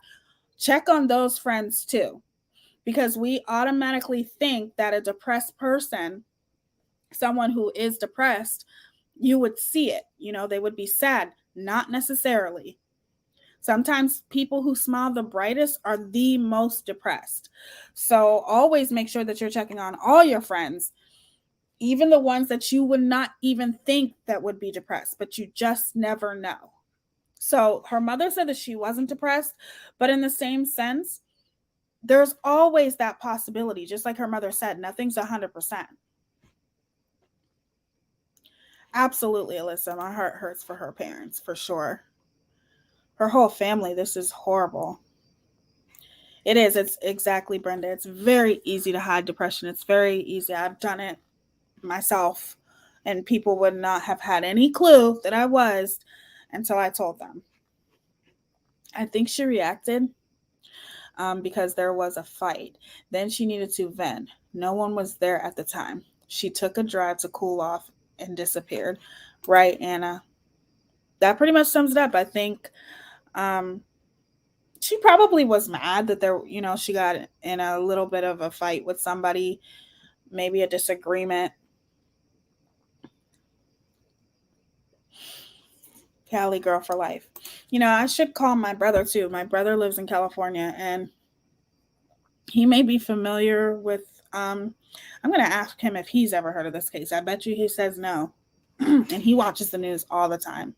Check on those friends too, because we automatically think that a depressed person, someone who is depressed, you would see it. They would be sad. Not necessarily. Sometimes people who smile the brightest are the most depressed. So always make sure that you're checking on all your friends, even the ones that you would not even think that would be depressed, but you just never know. So her mother said that she wasn't depressed, but in the same sense, there's always that possibility. Just like her mother said, nothing's 100%. Absolutely, Alyssa. My heart hurts for her parents, for sure. Her whole family. This is horrible. It is. It's exactly, Brenda. It's very easy to hide depression. It's very easy. I've done it myself, and people would not have had any clue that I was until I told them. I think she reacted because there was a fight. Then she needed to vent. No one was there at the time. She took a drive to cool off and disappeared. Right, Anna? That pretty much sums it up. I think she probably was mad that she got in a little bit of a fight with somebody, maybe a disagreement. Cali girl for life. I should call my brother too. My brother lives in California, and he may be familiar with. I'm going to ask him if he's ever heard of this case. I bet you he says no. And he watches the news all the time.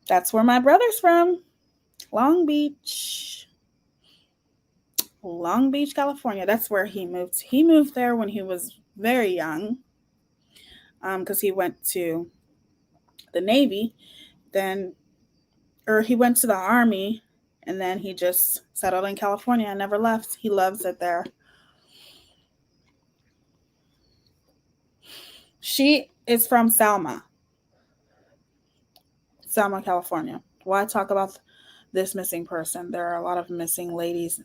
That's where my brother's from. Long Beach, California. That's where he moved. He moved there when he was very young, because he went to the Navy, or he went to the Army, and then he just settled in California and never left. He loves it there. She is from Selma, California. Why talk about this missing person? There are a lot of missing ladies,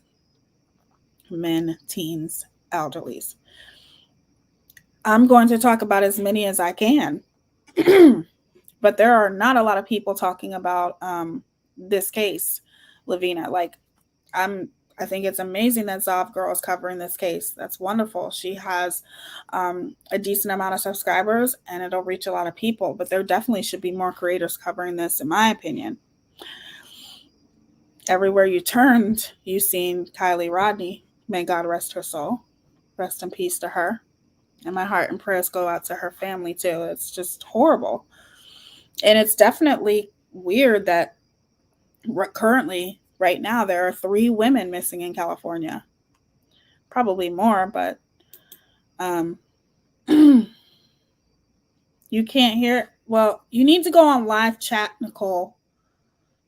men, teens, elderlies. I'm going to talk about as many as I can. But there are not a lot of people talking about this case, Lavina. I think it's amazing that Zav Girl is covering this case. That's wonderful. She has a decent amount of subscribers, and it'll reach a lot of people. But there definitely should be more creators covering this, in my opinion. Everywhere you turned, you've seen Kylie Rodney. May God rest her soul. Rest in peace to her. And my heart and prayers go out to her family, too. It's just horrible. And it's definitely weird that currently, right now, there are 3 women missing in California. Probably more, but you can't hear. Well, you need to go on live chat, Nicole.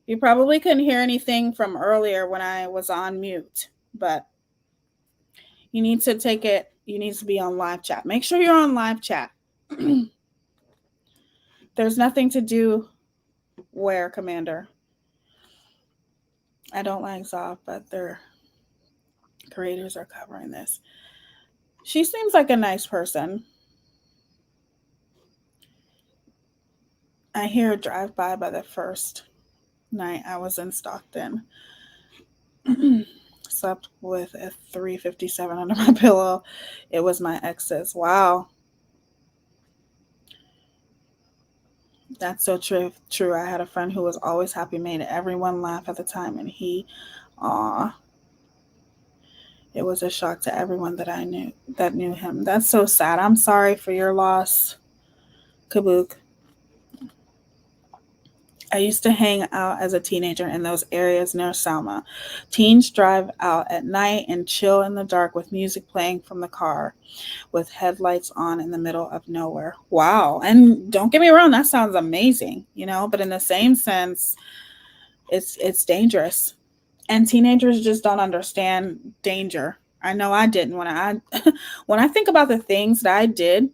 You probably couldn't hear anything from earlier when I was on mute, but you need to take it. You need to be on live chat. Make sure you're on live chat. There's nothing to do where, Commander. I don't like Zav, but their creators are covering this. She seems like a nice person. I hear her drive by the first night I was in Stockton. Slept with a 357 under my pillow. It was my ex's. Wow. That's so true. I had a friend who was always happy, made everyone laugh at the time, and it was a shock to everyone that knew him. That's so sad. I'm sorry for your loss, Kabook. I used to hang out as a teenager in those areas near Selma. Teens drive out at night and chill in the dark with music playing from the car with headlights on in the middle of nowhere. Wow. And don't get me wrong, that sounds amazing, but in the same sense, it's dangerous. And teenagers just don't understand danger. I know I didn't when I think about the things that I did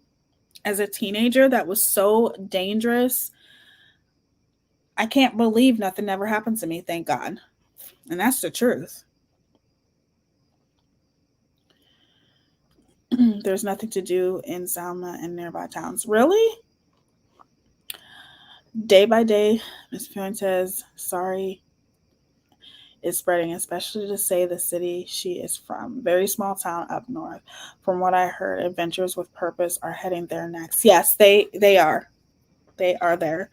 as a teenager that was so dangerous. I can't believe nothing ever happened to me, thank God. And that's the truth. There's nothing to do in Selma and nearby towns. Really? Day by day, Ms. Fuentes, sorry, is spreading, especially to say the city she is from. Very small town up north. From what I heard, Adventures with Purpose are heading there next. Yes, they are. They are there.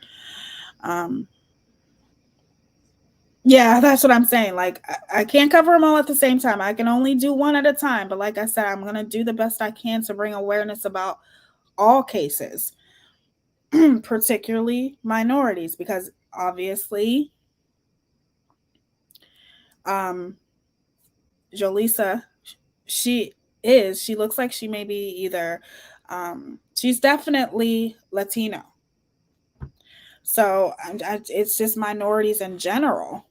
Yeah, that's what I'm saying. I can't cover them all at the same time. I can only do one at a time. But like I said, I'm going to do the best I can to bring awareness about all cases, particularly minorities, because obviously, Jolisa, she looks like she may be either, she's definitely Latino. So it's just minorities in general.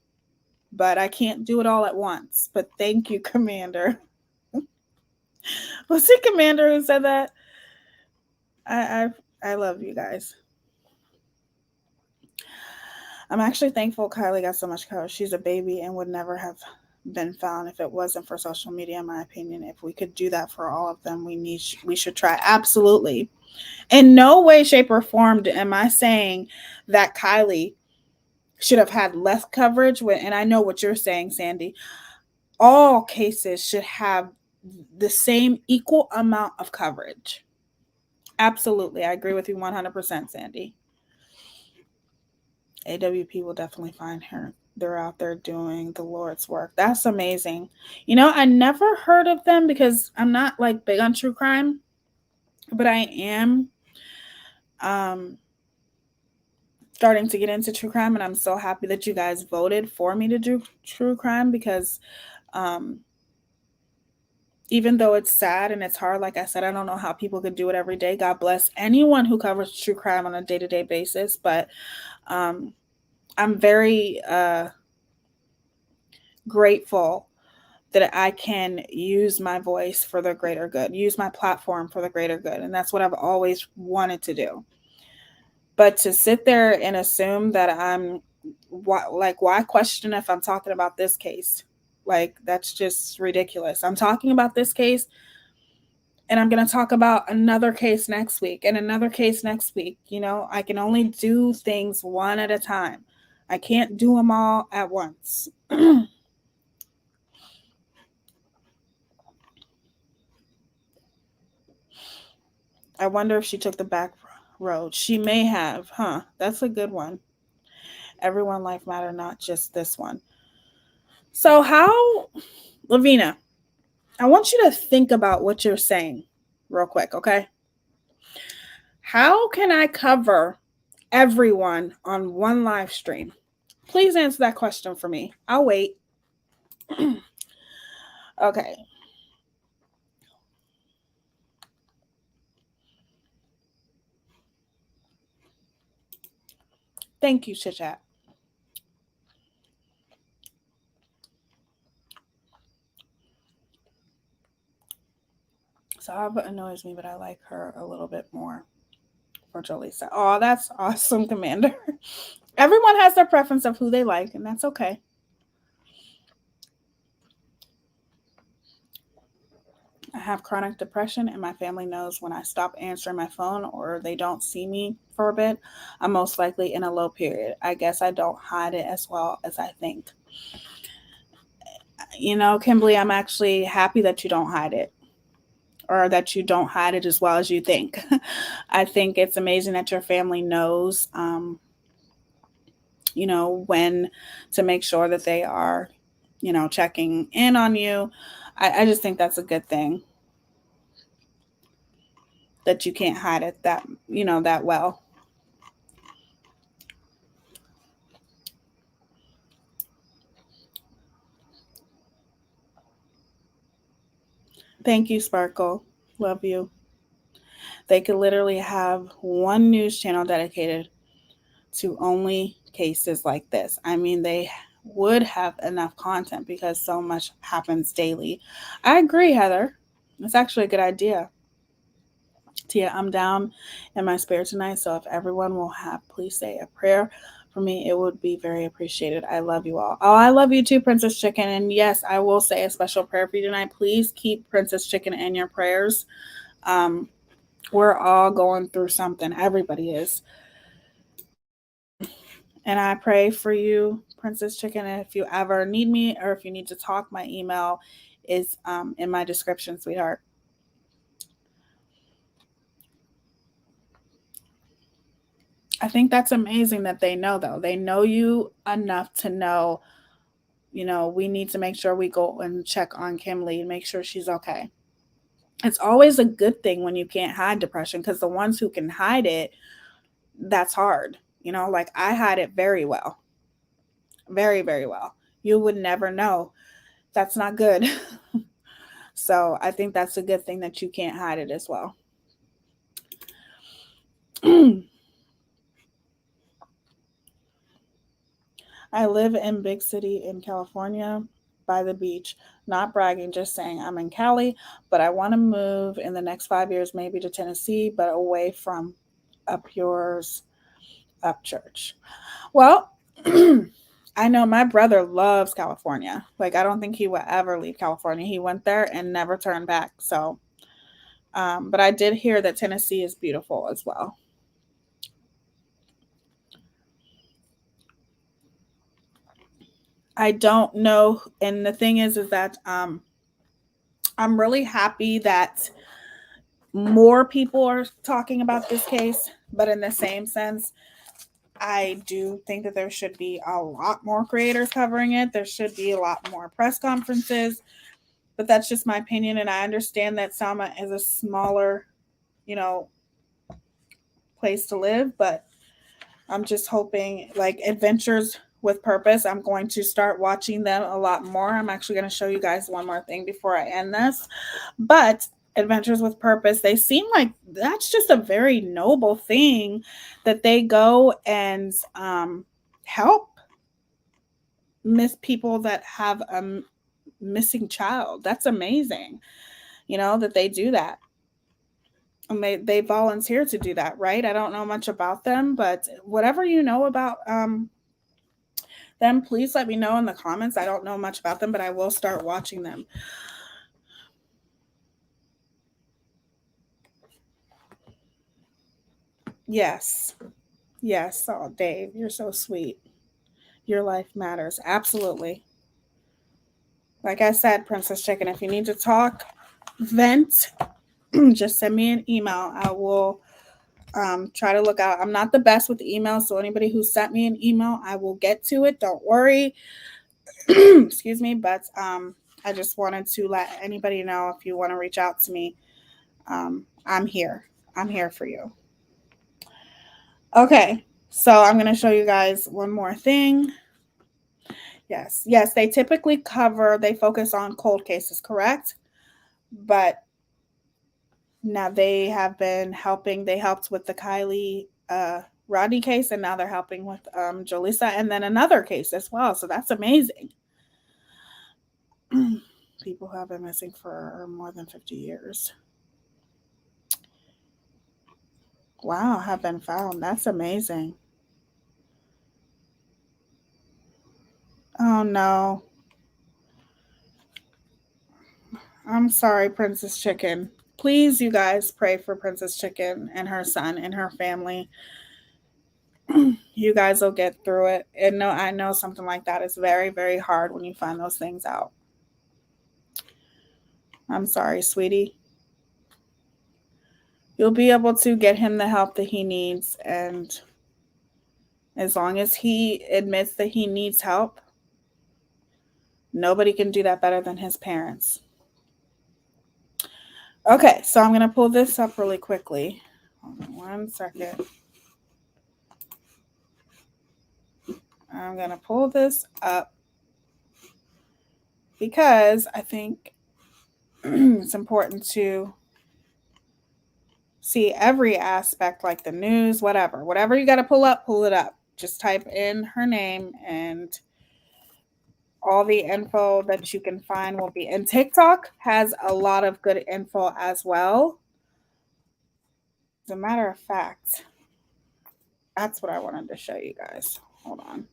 But I can't do it all at once. But thank you, Commander. Was it Commander who said that? I love you guys. I'm actually thankful Kylie got so much courage. She's a baby and would never have been found if it wasn't for social media, in my opinion. If we could do that for all of them, we should try. Absolutely. In no way, shape, or form am I saying that Kylie should have had less coverage. And I know what you're saying, Sandy. All cases should have the same equal amount of coverage. Absolutely. I agree with you 100%, Sandy. AWP will definitely find her. They're out there doing the Lord's work. That's amazing. You know, I never heard of them because I'm not like big on true crime, but I am starting to get into true crime, and I'm so happy that you guys voted for me to do true crime because even though it's sad and it's hard, like I said, I don't know how people could do it every day. God bless anyone who covers true crime on a day-to-day basis, but I'm very grateful that I can use my voice for the greater good, use my platform for the greater good. And that's what I've always wanted to do. But to sit there and assume that why question if I'm talking about this case? Like, that's just ridiculous. I'm talking about this case, and I'm going to talk about another case next week and another case next week. You know, I can only do things one at a time. I can't do them all at once. I wonder if she took the back road. She may have, huh? That's a good one. Everyone life matter, not just this one. So how, Lavina, I want you to think about what you're saying real quick, okay? How can I cover everyone on one live stream? Please answer that question for me. I'll wait. Okay. Thank you, Chit Chat. Saab annoys me, but I like her a little bit more for Jolisa. Oh, that's awesome, Commander. Everyone has their preference of who they like, and that's okay. I have chronic depression, and my family knows when I stop answering my phone or they don't see me for a bit, I'm most likely in a low period. I guess I don't hide it as well as I think. You know, Kimberly, I'm actually happy that you don't hide it, or that you don't hide it as well as you think. I think it's amazing that your family knows, you know, when to make sure that they are, you know, checking in on you. I just think that's a good thing, that you can't hide it that, you know, that well. Thank you, Sparkle. Love you. They could literally have one news channel dedicated to only cases like this. I mean, they would have enough content because so much happens daily. I agree, Heather. It's actually a good idea. Tia, I'm down in my spirit tonight, so if everyone will please say a prayer for me, it would be very appreciated. I love you all. Oh, I love you too, Princess Chicken. And yes, I will say a special prayer for you tonight. Please keep Princess Chicken in your prayers. We're all going through something. Everybody is. And I pray for you, Princess Chicken. And if you ever need me or if you need to talk, my email is in my description, sweetheart. I think that's amazing that they know, though. They know you enough to know, you know, we need to make sure we go and check on Kimberly and make sure she's okay. It's always a good thing when you can't hide depression, because the ones who can hide it, that's hard. You know, like I hide it very well. Very, very well. You would never know. That's not good. So I think that's a good thing that you can't hide it as well. I live in big city in California by the beach. Not bragging, just saying I'm in Cali, but I want to move in the next 5 years, maybe to Tennessee, but away from up yours, up church. Well, I know my brother loves California. Like, I don't think he would ever leave California. He went there and never turned back. So, but I did hear that Tennessee is beautiful as well. I don't know. And the thing is that I'm really happy that more people are talking about this case, but in the same sense, I do think that there should be a lot more creators covering it. There should be a lot more press conferences, but that's just my opinion. And I understand that Selma is a smaller, place to live, but I'm just hoping, like, Adventures with Purpose, I'm going to start watching them a lot more. I'm actually going to show you guys one more thing before I end this. But Adventures with Purpose, they seem like that's just a very noble thing that they go and help people that have a missing child. That's amazing, that they do that. And they volunteer to do that, right? I don't know much about them, but whatever you know about them, please let me know in the comments. I don't know much about them, but I will start watching them. Yes. Yes. Oh, Dave, you're so sweet. Your life matters. Absolutely. Like I said, Princess Chicken, if you need to talk, vent, just send me an email. I will try to look out. I'm not the best with emails, so anybody who sent me an email, I will get to it. Don't worry. Excuse me, but I just wanted to let anybody know, if you want to reach out to me, I'm here. I'm here for you. Okay, so I'm going to show you guys one more thing. Yes, they typically they focus on cold cases, correct? But now they have been helping. They helped with the Kylie Rodney case, and now they're helping with Jolissa, and then another case as well. So that's amazing. People who have been missing for more than 50 years. Wow, have been found. That's amazing. Oh no. I'm sorry, Princess Chicken. Please, you guys, pray for Princess Chicken and her son and her family. You guys will get through it. And no, I know something like that is very, very hard when you find those things out. I'm sorry, sweetie. You'll be able to get him the help that he needs. And as long as he admits that he needs help, nobody can do that better than his parents. Okay, so I'm going to pull this up really quickly. Hold on 1 second. I'm going to pull this up because I think it's important to see every aspect, like the news, whatever you got to pull it up. Just type in her name and all the info that you can find will be. And TikTok has a lot of good info as well. As a matter of fact, that's what I wanted to show you guys. Hold on.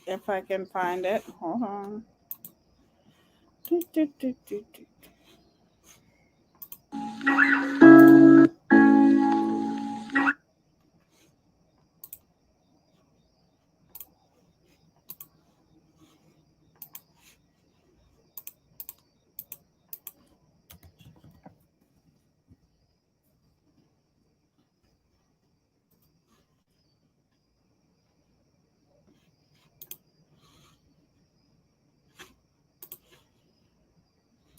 If I can find it. Hold on.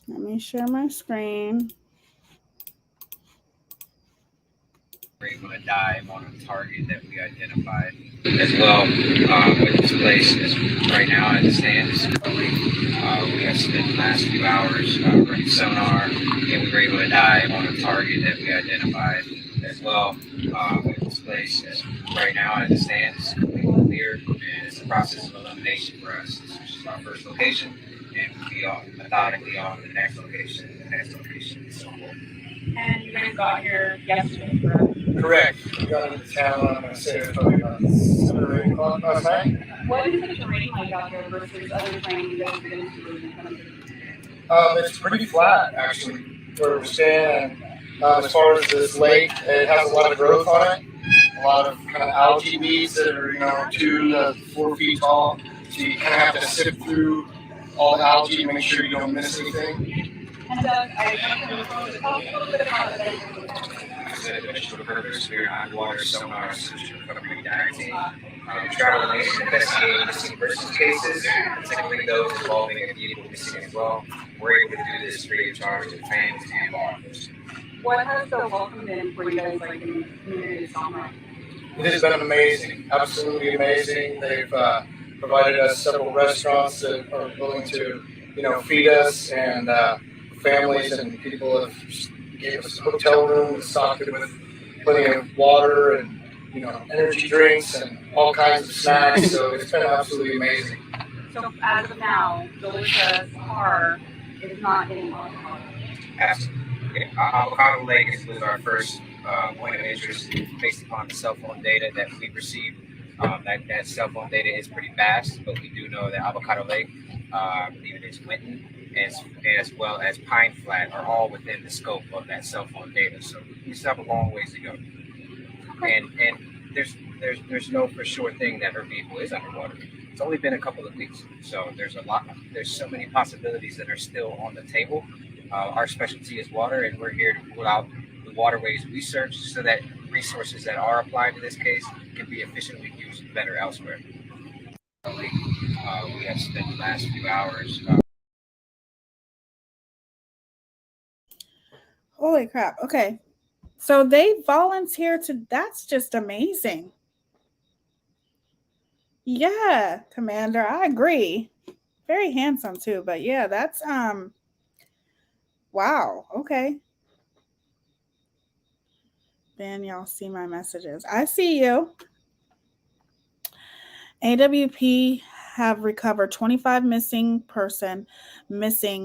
Let me share my screen. We're able to dive on a target that we identified as well. With this place is right now as it stands. We have spent the last few hours running sonar, and we were able to dive on a target that we identified as well. With this place is right now as it stands, completely clear, and it's a process of elimination for us. This is our first location, and we'll be on methodically on the next location, and so forth. And you guys got here yesterday, correct? Correct. We got into town, I'm gonna say it was probably about 7 or 8 o'clock last night. What is the terrain like out here versus other terrain you guys have been to? It's pretty flat, actually, where we're staying. As far as this lake, it has a lot of growth on it. A lot of kind of algae weeds that are, 2 to 4 feet tall. So you kind of have to sift through all the algae to make sure you don't miss anything. And Doug, I want to talk a little bit about it. As a vegetable purpose, we're underwater sonar solution recovery diving. Travel and investigating missing persons cases, particularly those involving a vehicle missing as well. We're able to do this free of charge to families and law enforcement. What has the welcome been for you guys, like in the community summer? It has been amazing, absolutely amazing. They've provided us several restaurants that are willing to, feed us, and families and people have gave us hotel rooms, stocked it with plenty of water and energy drinks and all kinds of snacks. So it's been absolutely amazing. So as of now, Jollisa's car is not getting lost. Absolutely. Avocado Lake was our first point of interest based upon the cell phone data that we received. That cell phone data is pretty vast, but we do know that Avocado Lake, I believe it is Winton, as well as Pine Flat are all within the scope of that cell phone data. So we still have a long ways to go. And there's no for sure thing that her vehicle is underwater. It's only been a couple of weeks, so there's so many possibilities that are still on the table. Our specialty is water, and we're here to rule out the waterways research so that resources that are applied to this case can be efficiently used better elsewhere. We have spent the last few hours. Holy crap. Okay. So they volunteer that's just amazing. Yeah, Commander, I agree. Very handsome too, but yeah, that's wow. Okay. Then y'all see my messages. I see you. AWP have recovered 25 missing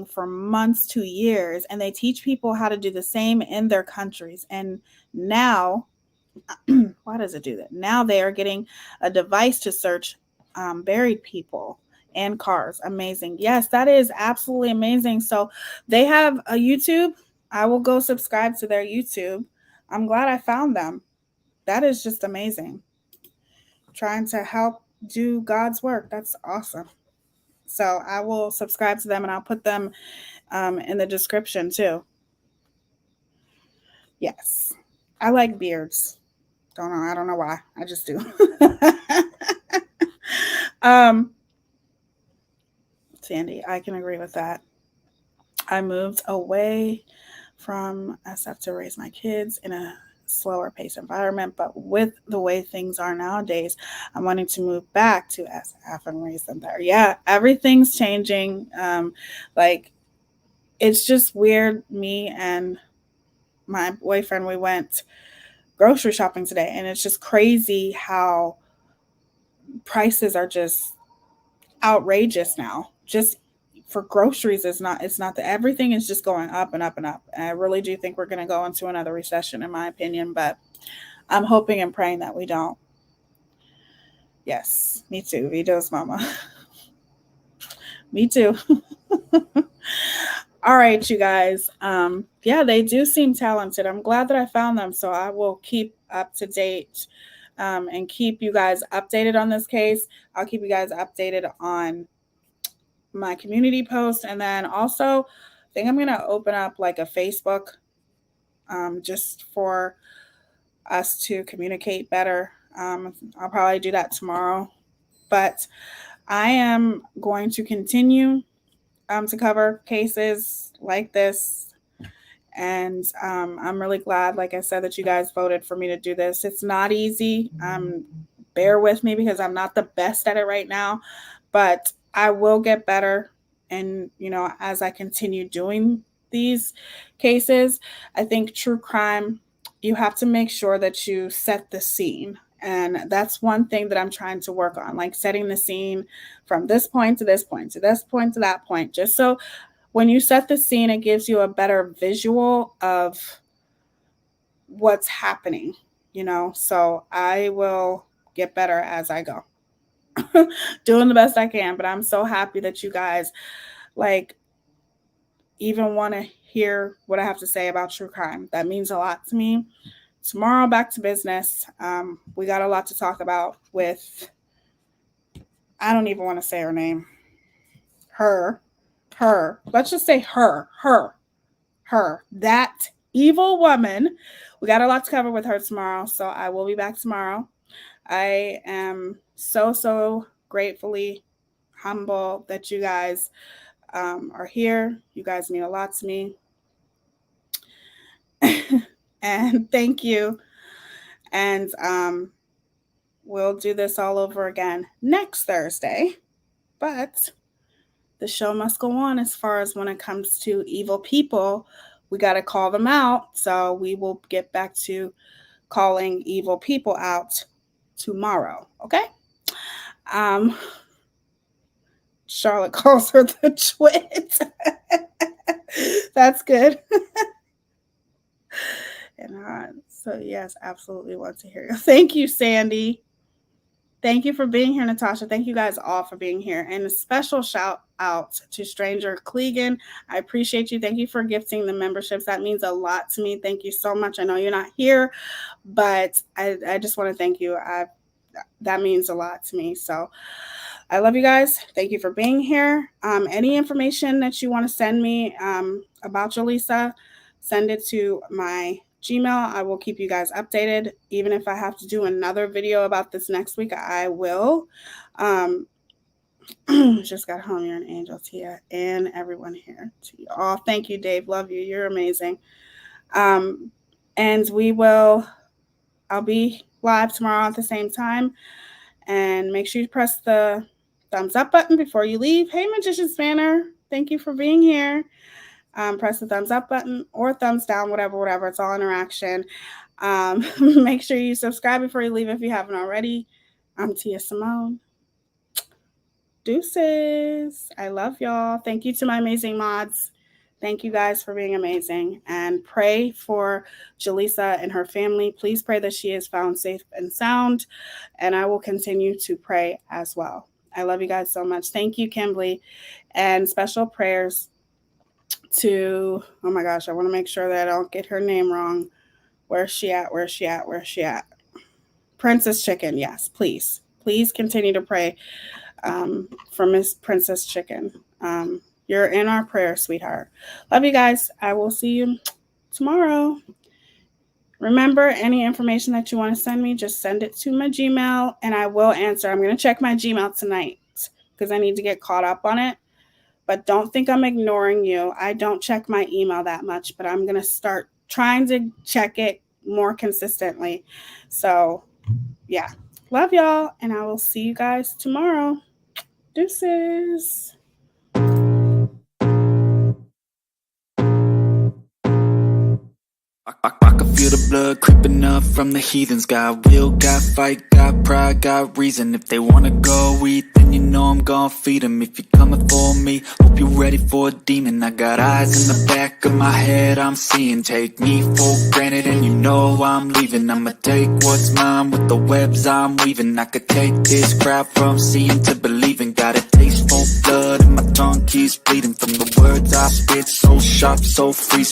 for months to years, and they teach people how to do the same in their countries. And now, why does it do that? Now they are getting a device to search buried people and cars. Amazing. Yes, that is absolutely amazing. So they have a YouTube. I will go subscribe to their YouTube. I'm glad I found them. That is just amazing. Trying to help do God's work. That's awesome. So I will subscribe to them, and I'll put them in the description too. Yes. I like beards. I don't know why. I just do. Sandy, I can agree with that. I moved away from SF to raise my kids in a slower pace environment, but with the way things are nowadays, I'm wanting to move back to SF and raise them there. Yeah, everything's changing. Like, it's just weird. Me and my boyfriend, we went grocery shopping today, and it's just crazy how prices are just outrageous now. Just for groceries, it's not that everything is just going up and up and up. And I really do think we're going to go into another recession, in my opinion, but I'm hoping and praying that we don't. Yes, me too. Vito's mama. Me too. All right, you guys. Yeah, they do seem talented. I'm glad that I found them. So I will keep up to date and keep you guys updated on this case. I'll keep you guys updated on my community post. And then also, I think I'm going to open up like a Facebook just for us to communicate better. I'll probably do that tomorrow. But I am going to continue to cover cases like this. And I'm really glad, like I said, that you guys voted for me to do this. It's not easy. Bear with me because I'm not the best at it right now, but I will get better. And, as I continue doing these cases, I think true crime you have to make sure that you set the scene. And that's one thing that I'm trying to work on, like setting the scene from this point to this point to this point to that point, just so when you set the scene, it gives you a better visual of what's happening, you know? So I will get better as I go. Doing the best I can, but I'm so happy that you guys like even want to hear what I have to say about true crime. That means a lot to me. Tomorrow, back to business. We got a lot to talk about with, I don't even want to say her name. Her. Let's just say her. That evil woman. We got a lot to cover with her tomorrow, so I will be back tomorrow. I am so gratefully humble that you guys are here. You guys mean a lot to me. And thank you. And we'll do this all over again next Thursday. But the show must go on as far as when it comes to evil people. We got to call them out. So we will get back to calling evil people out tomorrow. Okay? Charlotte calls her the twit. That's good. And so yes, absolutely want to hear you. Thank you, Sandy. Thank you for being here, Natasha. Thank you guys all for being here. And a special shout out to Stranger Clegan. I appreciate you. Thank you for gifting the memberships. That means a lot to me. Thank you so much. I know you're not here, but I just want to thank you. That means a lot to me. So I love you guys. Thank you for being here. Any information that you want to send me about Jolisa, send it to my Gmail. I will keep you guys updated. Even if I have to do another video about this next week, I will. Just got home. You're an angel, Teaya, and everyone here. To you all. Thank you, Dave. Love you. You're amazing. And I'll be live tomorrow at the same time. And make sure you press the thumbs up button before you leave. Hey, Magician Spanner. Thank you for being here. Press the thumbs up button or thumbs down, whatever. It's all interaction. Make sure you subscribe before you leave if you haven't already. I'm Teaya Symone. Deuces. I love y'all. Thank you to my amazing mods. Thank you guys for being amazing. And pray for Jolisa and her family. Please pray that she is found safe and sound. And I will continue to pray as well. I love you guys so much. Thank you, Kimberly. And special prayers to, oh my gosh, I want to make sure that I don't get her name wrong. Where's she at? Princess Chicken. Yes, please. Please continue to pray for Miss Princess Chicken. You're in our prayer, sweetheart. Love you guys. I will see you tomorrow. Remember, any information that you want to send me, just send it to my Gmail and I will answer. I'm going to check my Gmail tonight because I need to get caught up on it. But don't think I'm ignoring you. I don't check my email that much, but I'm going to start trying to check it more consistently. So, yeah. Love y'all, and I will see you guys tomorrow. Deuces. I can feel the blood creeping up from the heathens. Got will, got fight, got pride, got reason. If they wanna go eat, then you know I'm gonna feed them. If you're coming for me, hope you're ready for a demon. I got eyes in the back of my head, I'm seeing. Take me for granted and you know I'm leaving. I'ma take what's mine with the webs I'm weaving. I could take this crowd from seeing to believing. Got a taste for blood and my tongue keeps bleeding from the words I spit. So sharp, so free.